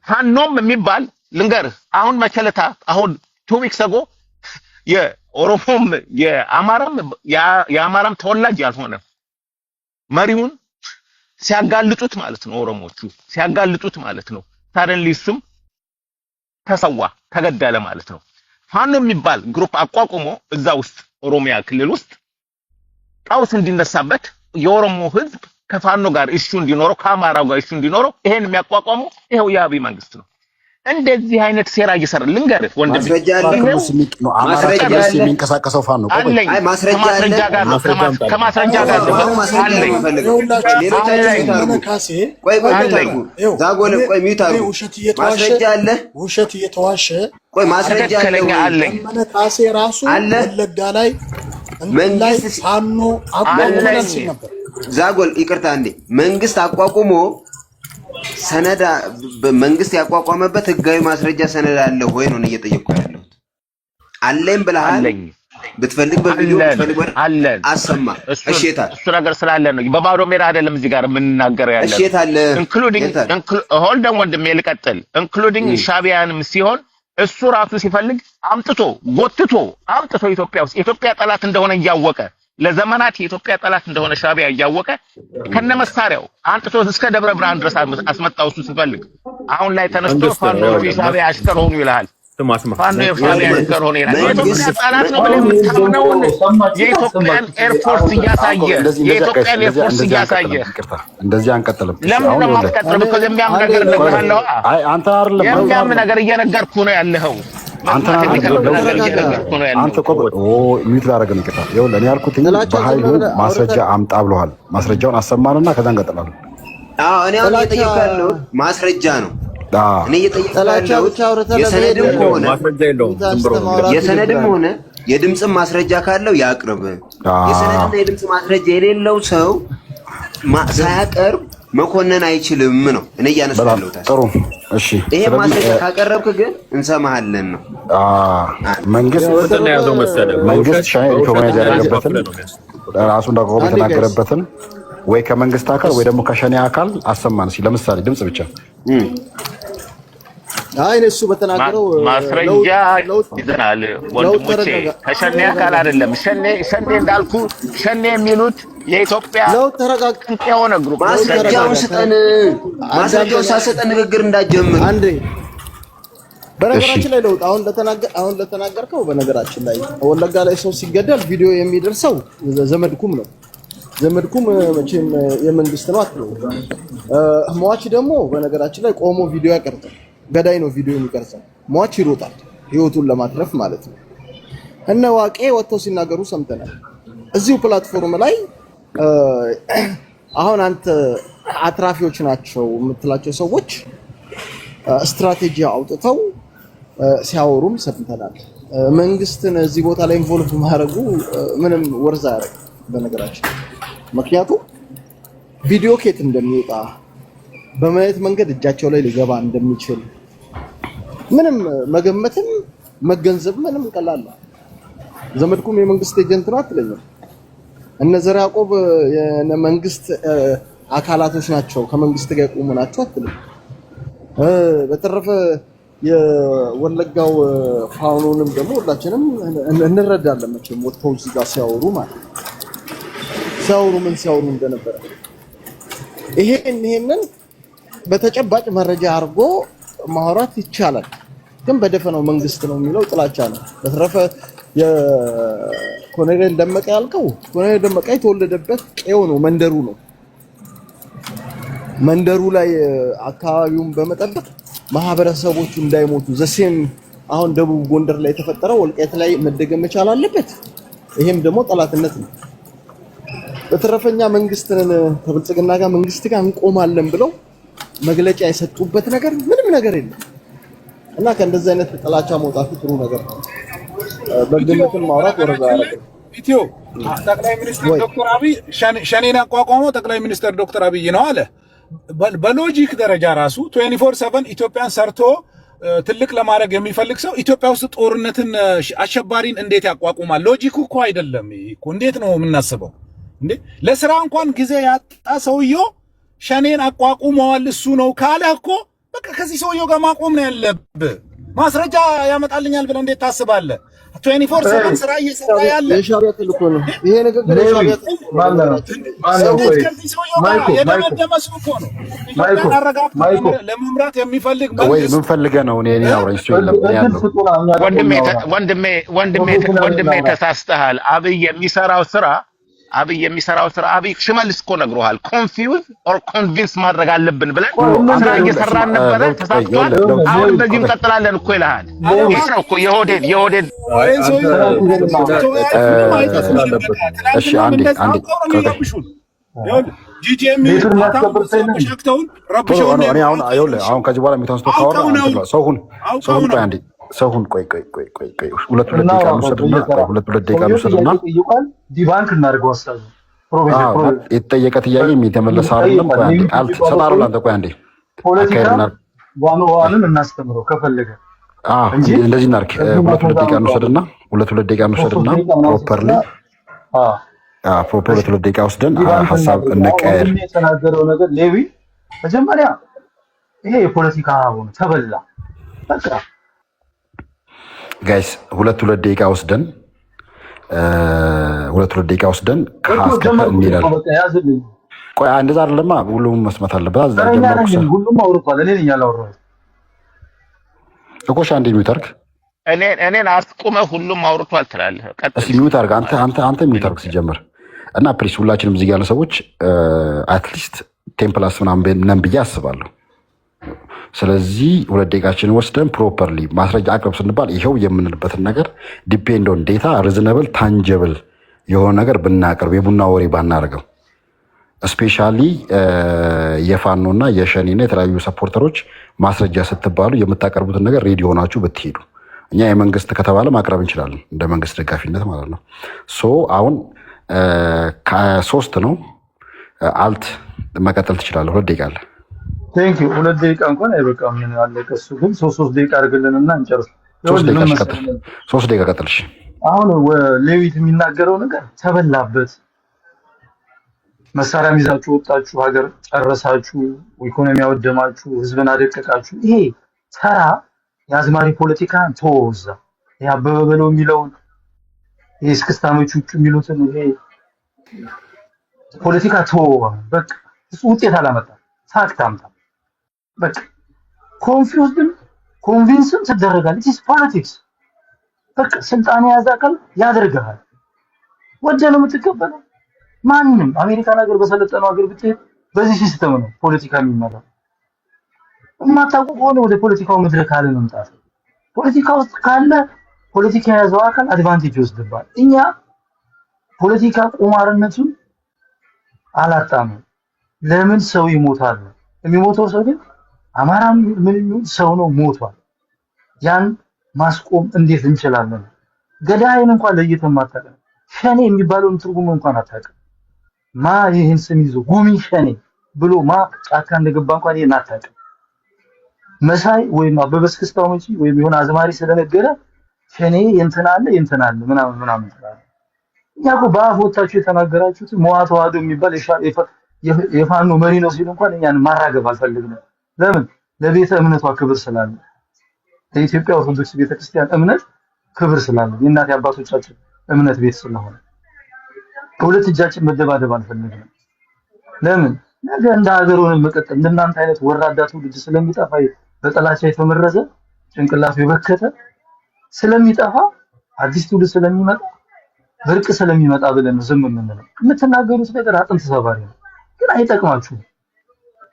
ፋኖም የሚባል ልንገርህ። አሁን መቸለታ አሁን 2 weeks ago የኦሮሞም የአማራም ተወላጅ ያልሆነ መሪውን ሲያጋልጡት ማለት ነው፣ ኦሮሞቹ ሲያጋልጡት ማለት ነው። ታዲያ እሱም ተሰዋ ተገደለ ማለት ነው። ፋኖ የሚባል ግሩፕ አቋቁሞ እዛ ውስጥ ኦሮሚያ ክልል ውስጥ ቀውስ እንዲነሳበት የኦሮሞ ህዝብ ከፋኖ ጋር እሹ እንዲኖረው ከአማራው ጋር እሹ እንዲኖረው ይሄን የሚያቋቋመው ይሄው የአብይ መንግስት ነው። እንደዚህ አይነት ሴራ እየሰራ ልንገርህ ወንድም፣ የሚንቀሳቀሰው ፋኖ ከማስረጃ ጋር ውሸት እየተዋሸ ትክክለኛ አለኝ ካሴ ራሱ ወለጋ ላይ መንግስት ፋኖ አቋቁሞ ነበር። ዛጎል ይቅርታ እንዴ መንግስት አቋቁሞ ሰነዳ መንግስት ያቋቋመበት ህጋዊ ማስረጃ ሰነድ አለ ወይ ነው እየጠየቅኩ ያለሁት። አለኝ ብለሃል። ብትፈልግ በቪዲዮ ብትፈልግ አለን አሰማ። እሺ የታል? እሱ ነገር ስላለ ነው በባዶ ሜዳ አይደለም እዚህ ጋር የምንናገረው ያለው። እሺ የታል? ሆልድ ኦን ወንድሜ ልቀጥል። ኢንክሉዲንግ ሻቢያንም ሲሆን እሱ ራሱ ሲፈልግ ጎትቶ አምጥቶ ኢትዮጵያ ውስጥ የኢትዮጵያ ጠላት እንደሆነ እያወቀ ለዘመናት የኢትዮጵያ ጠላት እንደሆነ ሻቢያ እያወቀ ከነመሳሪያው አንጥቶ እስከ ደብረ ብርሃን ድረስ አስመጣው እሱ ሲፈልግ። አሁን ላይ ተነስቶ ፋኖ የሻቢያ አሽከር ሆኑ ይላል። ፋኖ የሻቢያ አሽከር ሆኑ ይላል። የኢትዮጵያ ጠላት ነው ብለህ የምታምነውን የኢትዮጵያን ኤርፎርስ እያሳየ እንደዚህ አንቀጥልም። ለምን እንደማትቀጥል እኮ የሚያም ነገር እነግርሃለሁ። አንተ አይደለም የሚያም ነገር እየነገርኩህ ነው ያለኸው። አንተ ሚት ላደረገ ነው። ይኸውልህ እኔ ያልኩት በኃይሉ ማስረጃ አምጣ ብለዋል። ማስረጃውን አሰማንና ከዛ እንቀጥላለን። እኔ አሁን እየጠየኩህ ያለሁት ማስረጃ ነው። እኔ እየጠየኩህ ያለሁት የሰነድም ሆነ የድምፅም ማስረጃ ካለው ያቅርብ። የሰነድና የድምፅ ማስረጃ የሌለው ሰው ሳያቀርብ መኮነን አይችልም ነው እኔ እያነሳሁ ያለሁት። ጥሩ እሺ። ይሄ ማስረጃ ካቀረብክ ግን እንሰማሃለን ነው። መንግስት ሻይ ሪኮግናይዝ ያደረገበትን ራሱ እንዳቆመ የተናገረበትን ወይ ከመንግስት አካል ወይ ደግሞ ከሸኔ አካል አሰማን። ለምሳሌ ድምፅ ብቻ እሱ በተናገረው ማስረጃ ይዘናል ወንድሞቼ። ከሸኔ አካል አይደለም። ሸኔ እንዳልኩ ሸኔ የሚሉት የኢትዮጵያ የሆነ ግሩፕ። ማስረጃውን ስጠን። ማስረጃውን ሳሰጠን ንግግር እንዳትጀምር አንዴ። በነገራችን ላይ ለውጥ አሁን ለተናገርከው በነገራችን ላይ ወለጋ ላይ ሰው ሲገደል ቪዲዮ የሚደርሰው ዘመድኩም ነው። ዘመድኩም መቼም የመንግስት ነው አትለው። ሟች ደግሞ በነገራችን ላይ ቆሞ ቪዲዮ ያቀርጻል። ገዳይ ነው ቪዲዮ የሚቀርጸው። ሟች ይሮጣል ህይወቱን ለማትረፍ ማለት ነው። እነ ዋቄ ወጥተው ሲናገሩ ሰምተናል እዚሁ ፕላትፎርም ላይ። አሁን አንተ አትራፊዎች ናቸው የምትላቸው ሰዎች ስትራቴጂ አውጥተው ሲያወሩም ሰምተናል። መንግስትን እዚህ ቦታ ላይ ኢንቮልቭ ማድረጉ ምንም ወርዛ ያደርግ በነገራችን። ምክንያቱም ቪዲዮ ኬት እንደሚወጣ በማየት መንገድ እጃቸው ላይ ሊገባ እንደሚችል ምንም መገመትም መገንዘብ ምንም ቀላል ነው። ዘመድኩም የመንግስት ኤጀንት ነው አትለኝም። እነ ዘር ያዕቆብ የመንግስት አካላቶች ናቸው ከመንግስት ጋር ቆሙ ናቸው አትልም። በተረፈ የወለጋው ፋኖንም ደግሞ ሁላችንም እንረዳለን መቼም ወጥተው እዚህ ጋር ሲያወሩ ማለት ሲያወሩ እንደነበረ ይሄንን በተጨባጭ መረጃ አድርጎ ማውራት ይቻላል። ግን በደፈነው መንግስት ነው የሚለው ጥላቻ ነው። በተረፈ የኮሎኔል ደመቀ ያልከው ኮሎኔል ደመቀ የተወለደበት ቀዬው ነው፣ መንደሩ ነው። መንደሩ ላይ አካባቢውን በመጠበቅ ማህበረሰቦቹ እንዳይሞቱ ዘሴም አሁን ደቡብ ጎንደር ላይ የተፈጠረው ወልቃይት ላይ መደገም መቻል አለበት። ይሄም ደግሞ ጠላትነት ነው። በተረፈኛ መንግስትን ከብልጽግና ጋር መንግስት ጋር እንቆማለን ብለው መግለጫ የሰጡበት ነገር ምንም ነገር የለም እና ከእንደዚህ አይነት ጥላቻ መውጣቱ ጥሩ ነገር ነው። በግምትም ማውራት ወረዳ ያደረገ ኢትዮ ጠቅላይ ሚኒስትር ዶክተር አብይ ሸኔን አቋቋመው ጠቅላይ ሚኒስትር ዶክተር አብይ ነው አለ። በሎጂክ ደረጃ ራሱ 24/7 ኢትዮጵያን ሰርቶ ትልቅ ለማድረግ የሚፈልግ ሰው ኢትዮጵያ ውስጥ ጦርነትን አሸባሪን እንዴት ያቋቁማል? ሎጂኩ እኮ አይደለም እኮ። እንዴት ነው የምናስበው እንዴ? ለስራ እንኳን ጊዜ ያጣ ሰውየው ሸኔን አቋቁመዋል እሱ ነው ካለ እኮ በቃ ከዚህ ሰውየው ጋር ማቆም ነው ያለብህ። ማስረጃ ያመጣልኛል ብለህ እንዴት ታስባለህ? 24/7 ስራ እየሰራ ያለ የሻዕቢያ ተልእኮ ነው ይሄ ነገር። የሻዕቢያ ተልእኮ ለመምራት የሚፈልግ ወይ ምን ፈልገህ ነው? እኔ አውራኝ እሱ የለም ያለው ወንድሜ ተሳስተሃል። አብይ የሚሰራው ስራ አብይ ሽመልስ እኮ ነግሮሃል። ኮንፊውዝ ኦር ኮንቪንስ ማድረግ አለብን ብለን ስራ እየሰራን ነበረ፣ ተሳክቷል። አሁን በዚህ እንቀጥላለን እኮ ይልሃል። ይሄ ነው እኮ የሆዴን እሺ አንዴ አሁን ከዚህ በኋላ የሚተንስቶ ካወራ ሰውን ቆይ ሁለት ደቂቃ እንውሰድና ዲባንክ እናድርገው። ሀሳቡ የተጠየቀ ጥያቄ የተመለሰ አይደለም። ቆይ አንዴ ሰጣሩ ላንተ ቆይ አንዴ ዋንን እናስተምረው ከፈለገ እንደዚህ እናድርግ። ሁለት ደቂቃ እንውሰድና ፕሮፐርሊ ሁለት ደቂቃ ወስደን ሀሳብ እንቀያየር። የተናገረው ነገር ሌዊ መጀመሪያ ይሄ የፖለቲካ ሆነ ተበላ በቃ ጋይስ ሁለት ደቂቃ ወስደን ከሀስከፈ እንሄዳለን። ቆይ እንደዛ አይደለማ፣ ሁሉም መስማት አለበት። ሁሉም አውርቷል። እኔ ነኝ ያላወራሁት እኮ። አንዴ ሚውት አድርግ። እኔን አስቁመህ ሁሉም አውርቷል ትላለህ። እስኪ ሚውት አድርግ አንተ ሚውት አድርግ ሲጀምር እና ፕሊስ ሁላችንም እዚህ ያለ ሰዎች አትሊስት 10+ ምናምን ነን ብዬ አስባለሁ። ስለዚህ ሁለት ደቂቃችንን ወስደን ፕሮፐርሊ ማስረጃ አቅርብ ስንባል ይኸው የምንልበትን ነገር ዲፔንድ ኦን ዴታ ሪዝነብል ታንጀብል የሆነ ነገር ብናቀርብ የቡና ወሬ ባናደርገው። ስፔሻሊ የፋኖና የሸኔና የተለያዩ ሰፖርተሮች ማስረጃ ስትባሉ የምታቀርቡትን ነገር ሬዲ ሆናችሁ ብትሄዱ፣ እኛ የመንግስት ከተባለ ማቅረብ እንችላለን እንደ መንግስት ደጋፊነት ማለት ነው። ሶ አሁን ከ3 ነው አልት መቀጠል ትችላለህ። 2 ደቂቃ አለ። ቴንክ ዩ። 2 ደቂቃ እንኳን አይበቃም። ምን አለቀ እሱ ግን 3 ደቂቃ አድርግልንና እንጨርስ። 3 ደቂቃ ቀጥልሽ። አሁን ሌዊት የሚናገረው ነገር ተበላበት። መሳሪያ ይዛችሁ ወጣችሁ፣ ሀገር ጨረሳችሁ፣ ኢኮኖሚ አወደማችሁ፣ ህዝብን አደቀቃችሁ። ይሄ ተራ የአዝማሪ ፖለቲካን ተወዛ። ይሄ አበበ በለው የሚለውን ይሄ እስክስታሞች ውጭ የሚሉትን ይሄ ፖለቲካ ተወዋ። በቃ እሱ ውጤት አላመጣም። ፋክት አምጣ። በቃ ኮንፊውዝድም ኮንቪንስም ትደረጋለህ። ኢትስ ፖለቲክስ። በቃ ስልጣን የያዘ አካል ያደርጋል። ወደ ነው የምትቀበለው። ማንንም አሜሪካን ሀገር በሰለጠነው ሀገር ብትሄድ በዚህ ሲስተም ነው ፖለቲካ የሚመራው። የማታውቁ ከሆነ ወደ ፖለቲካው መድረክ አለ መምጣት። ፖለቲካ ውስጥ ካለ ፖለቲካ የያዘው አካል አድቫንቴጅ ይወስድባል። እኛ ፖለቲካ ቁማርነቱን አላጣንም። ለምን ሰው ይሞታል? የሚሞተው ሰው ግን አማራም ምን ሰው ነው ሞቷል። ያን ማስቆም እንዴት እንችላለን? ገዳይን እንኳን ለይተን ማታቀም ሸኔ የሚባለውን ትርጉም እንኳን አታውቅም። ማ ይህን ስም ይዞ ጉሚ ሸኔ ብሎ ማ ጫካ እንደገባ እንኳን ይሄን አታውቅም። መሳይ ወይም አበበ እስክስታው እንጂ ወይም የሆነ አዝማሪ ስለነገረ ሸኔ እንትና አለ ምናምን ተባለ። እኛ እኮ በአፍ ወጣችሁ የተናገራችሁት መዋ ተዋህዶ የሚባል የፋኖ መሪ ነው ሲሉ እንኳን እኛን ማራገብ አልፈልግም። ለምን? ለቤተ እምነቷ ክብር ስላለ። ለኢትዮጵያ ኦርቶዶክስ ቤተክርስቲያን እምነት ክብር ስላለ የእናት አባቶቻችን እምነት ቤት ስለሆነ በሁለት እጃችን መደባደብ አንፈልግም። ለምን ነገ እንደ ሀገር ሆነን መቀጠል እንደናንተ አይነት ወራዳ ትውልድ ስለሚጠፋ በጥላቻ የተመረዘ ጭንቅላቱ የበከተ ስለሚጠፋ አዲስ ትውልድ ስለሚመጣ ብርቅ ስለሚመጣ ብለን ዝም የምንለው። የምትናገሩት ነገር አጥንት ሰባሪ ነው፣ ግን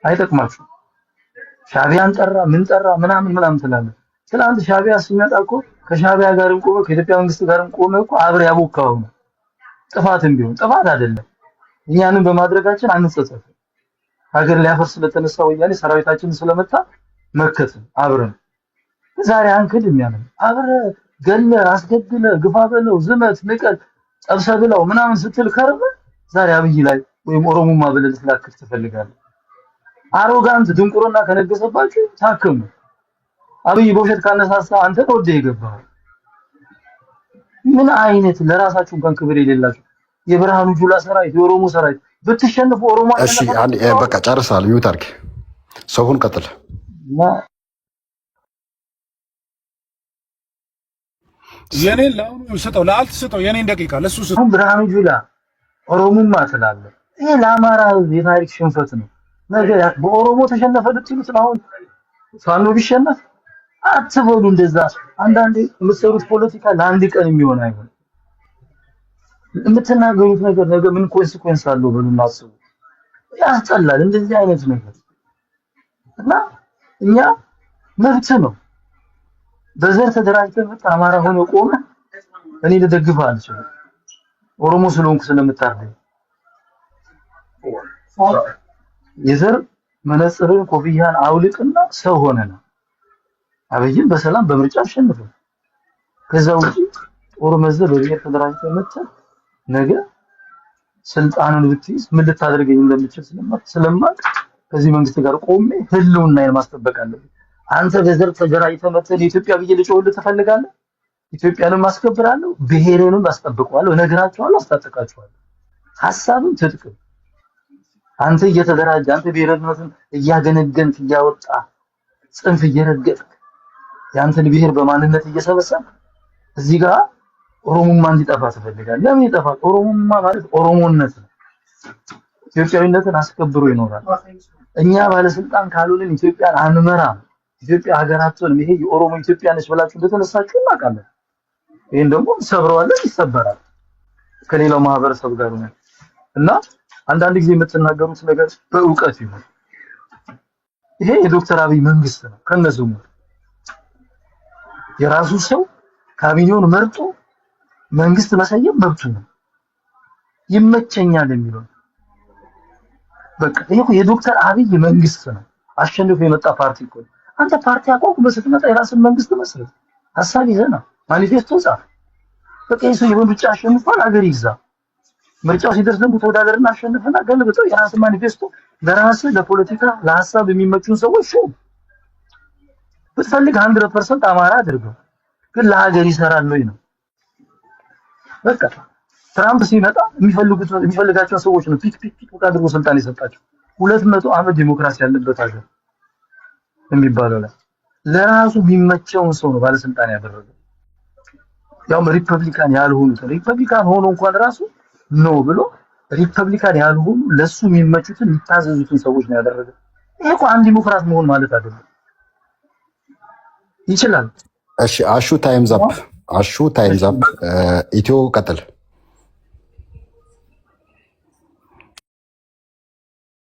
አይጠቅማችሁም። ሻቢያን ጠራ ምን ጠራ ምናምን ትላለህ። ትላንት ሻቢያ ሲመጣ እኮ ከሻቢያ ጋርም ቆመ ከኢትዮጵያ መንግስት ጋርም ቆመ እኮ አብረ ያቦካው ነው። ጥፋትም ቢሆን ጥፋት አይደለም። እኛንም በማድረጋችን አንጸጸትም። ሀገር ሊያፈርስ ስለተነሳ ወያኔ ሰራዊታችንን ስለመታ መከትን አብረን ዛሬ አንክድ የሚያምን አብረ ገለ አስገድለ ግፋ በለው ዝመት ንቀል ጠብሰ ብለው ምናምን ስትል ከርበ ዛሬ አብይ ላይ ወይም ኦሮሞማ ብለህ ልትላክፍ ትፈልጋለህ። አሮጋንት ድንቁርና ከነገሰባችሁ ታከሙ። አብይ በውሸት ካነሳሳ አንተ ወደ የገባው ምን አይነት ለራሳችሁ እንኳን ክብር የሌላችሁ የብርሃኑ ጁላ ሰራዊት የኦሮሞ ሰራዊት ብትሸንፉ ኦሮሞ እሺ በቃ ጨርሳል። ሚውት አድርግ። ሰውን ቀጥል። የኔን ለአሁኑ ስጠው፣ ለአልት ስጠው፣ የኔን ደቂቃ ለሱ ስጠው። ብርሃኑ ጁላ ኦሮሞማ ትላለህ። ይሄ ለአማራ የታሪክ ሽንፈት ነው። ነገር በኦሮሞ ተሸነፈ ልትሉት ነው። አሁን ፋኖ ቢሸነፍ አትበሉ እንደዛ። አንዳንዴ የምትሰሩት ፖለቲካ ለአንድ ቀን የሚሆን አይሆን። የምትናገሩት ነገር ነገ ምን ኮንሲኩዌንስ አለው ብሉና አስቡ። ያስጠላል እንደዚህ አይነት ነገር እና እኛ መብት ነው በዘር ተደራጅተህ አማራ ሆኖ ቆመ እኔ ልደግፍ አልችልም። ኦሮሞ ስለሆንኩ ስለምታርደኝ የዘር መነጽርን ኮፍያን አውልቅና ሰው ሆነና አብይን በሰላም በምርጫ አሸንፈ ከዛ ውጪ ጦር መዘህ በብሔር ተደራጅተህ መጥተህ ነገ ስልጣኑን ብትይዝ ምን ልታደርገኝ እንደምትችል ስለማቅ ከዚህ መንግስት ጋር ቆሜ ህልውናዬን ማስጠበቅ አለብኝ። አንተ በዘር ተደራጅተህ መጥተህ ኢትዮጵያ ብዬ ልጮህልህ ትፈልጋለህ? ኢትዮጵያንም ማስከብራለሁ፣ ብሔርንም አስጠብቀዋለሁ፣ እነግራቸዋለሁ፣ አስታጥቃቸዋለሁ። ሐሳብም ትጥቅም አንተ እየተደራጀ አንተ ብሔርነትን እያገነገንክ እያወጣ ጽንፍ እየረገጥክ ያንተን ብሔር በማንነት እየሰበሰብክ እዚህ ጋር ኦሮሞማ እንዲጠፋ ትፈልጋለህ። ለምን ይጠፋል? ኦሮሞማ ማለት ኦሮሞነት ነው። ኢትዮጵያዊነትን አስከብሮ ይኖራል። እኛ ባለስልጣን ካልሆንን ኢትዮጵያን አንመራም። ኢትዮጵያ ሀገራችን ይሄ የኦሮሞ ኢትዮጵያ ነች ብላችሁ እንደተነሳችሁ እናውቃለን። ይሄን ደግሞ ሰብረዋለን፣ ይሰበራል ከሌላው ማህበረሰብ ጋር ነው እና አንዳንድ ጊዜ የምትናገሩት ነገር በእውቀት ይሁን። ይሄ የዶክተር አብይ መንግስት ነው። ከነሱም የራሱ ሰው ካቢኔውን መርጦ መንግስት መሰየም መብቱ ነው። ይመቸኛል የሚለው በቃ ይሄ የዶክተር አብይ መንግስት ነው። አሸንፎ የመጣ ፓርቲ እኮ አንተ ፓርቲ አቋቁመህ ስትመጣ የራስን መንግስት መስረት ሐሳብ ይዘና ማኒፌስቶ ጻፍ። በቃ ይሄ ሰው የምርጫ አሸንፏል፣ አገር ይግዛ። ምርጫው ሲደርስ ደግሞ ተወዳደርና አሸንፈና ገልብጠው የራስን ማኒፌስቶ ለራስህ ለፖለቲካ ለሐሳብ የሚመቹን ሰዎች ሹም። ብትፈልግ 100% አማራ አድርገው፣ ግን ለሀገር ይሰራል ወይ ነው በቃ። ትራምፕ ሲመጣ የሚፈልጋቸው ሰዎች ነው ፒክ አድርጎ ስልጣን የሰጣቸው። 200 ዓመት ዲሞክራሲ ያለበት ሀገር የሚባለው ላይ ለራሱ የሚመቸውን ሰው ነው ባለስልጣን ያደረገው። ያውም ሪፐብሊካን ያልሆኑት ሪፐብሊካን ሆኖ እንኳን ራሱ ነው ብሎ ሪፐብሊካን ያልሆኑ ለሱ የሚመቹትን የሚታዘዙትን ሰዎች ነው ያደረገው። ይሄ እኮ አንድ ዲሞክራት መሆን ማለት አይደለም። ይችላል። እሺ አሹ ታይምስ አፕ ኢትዮ ቀጥል።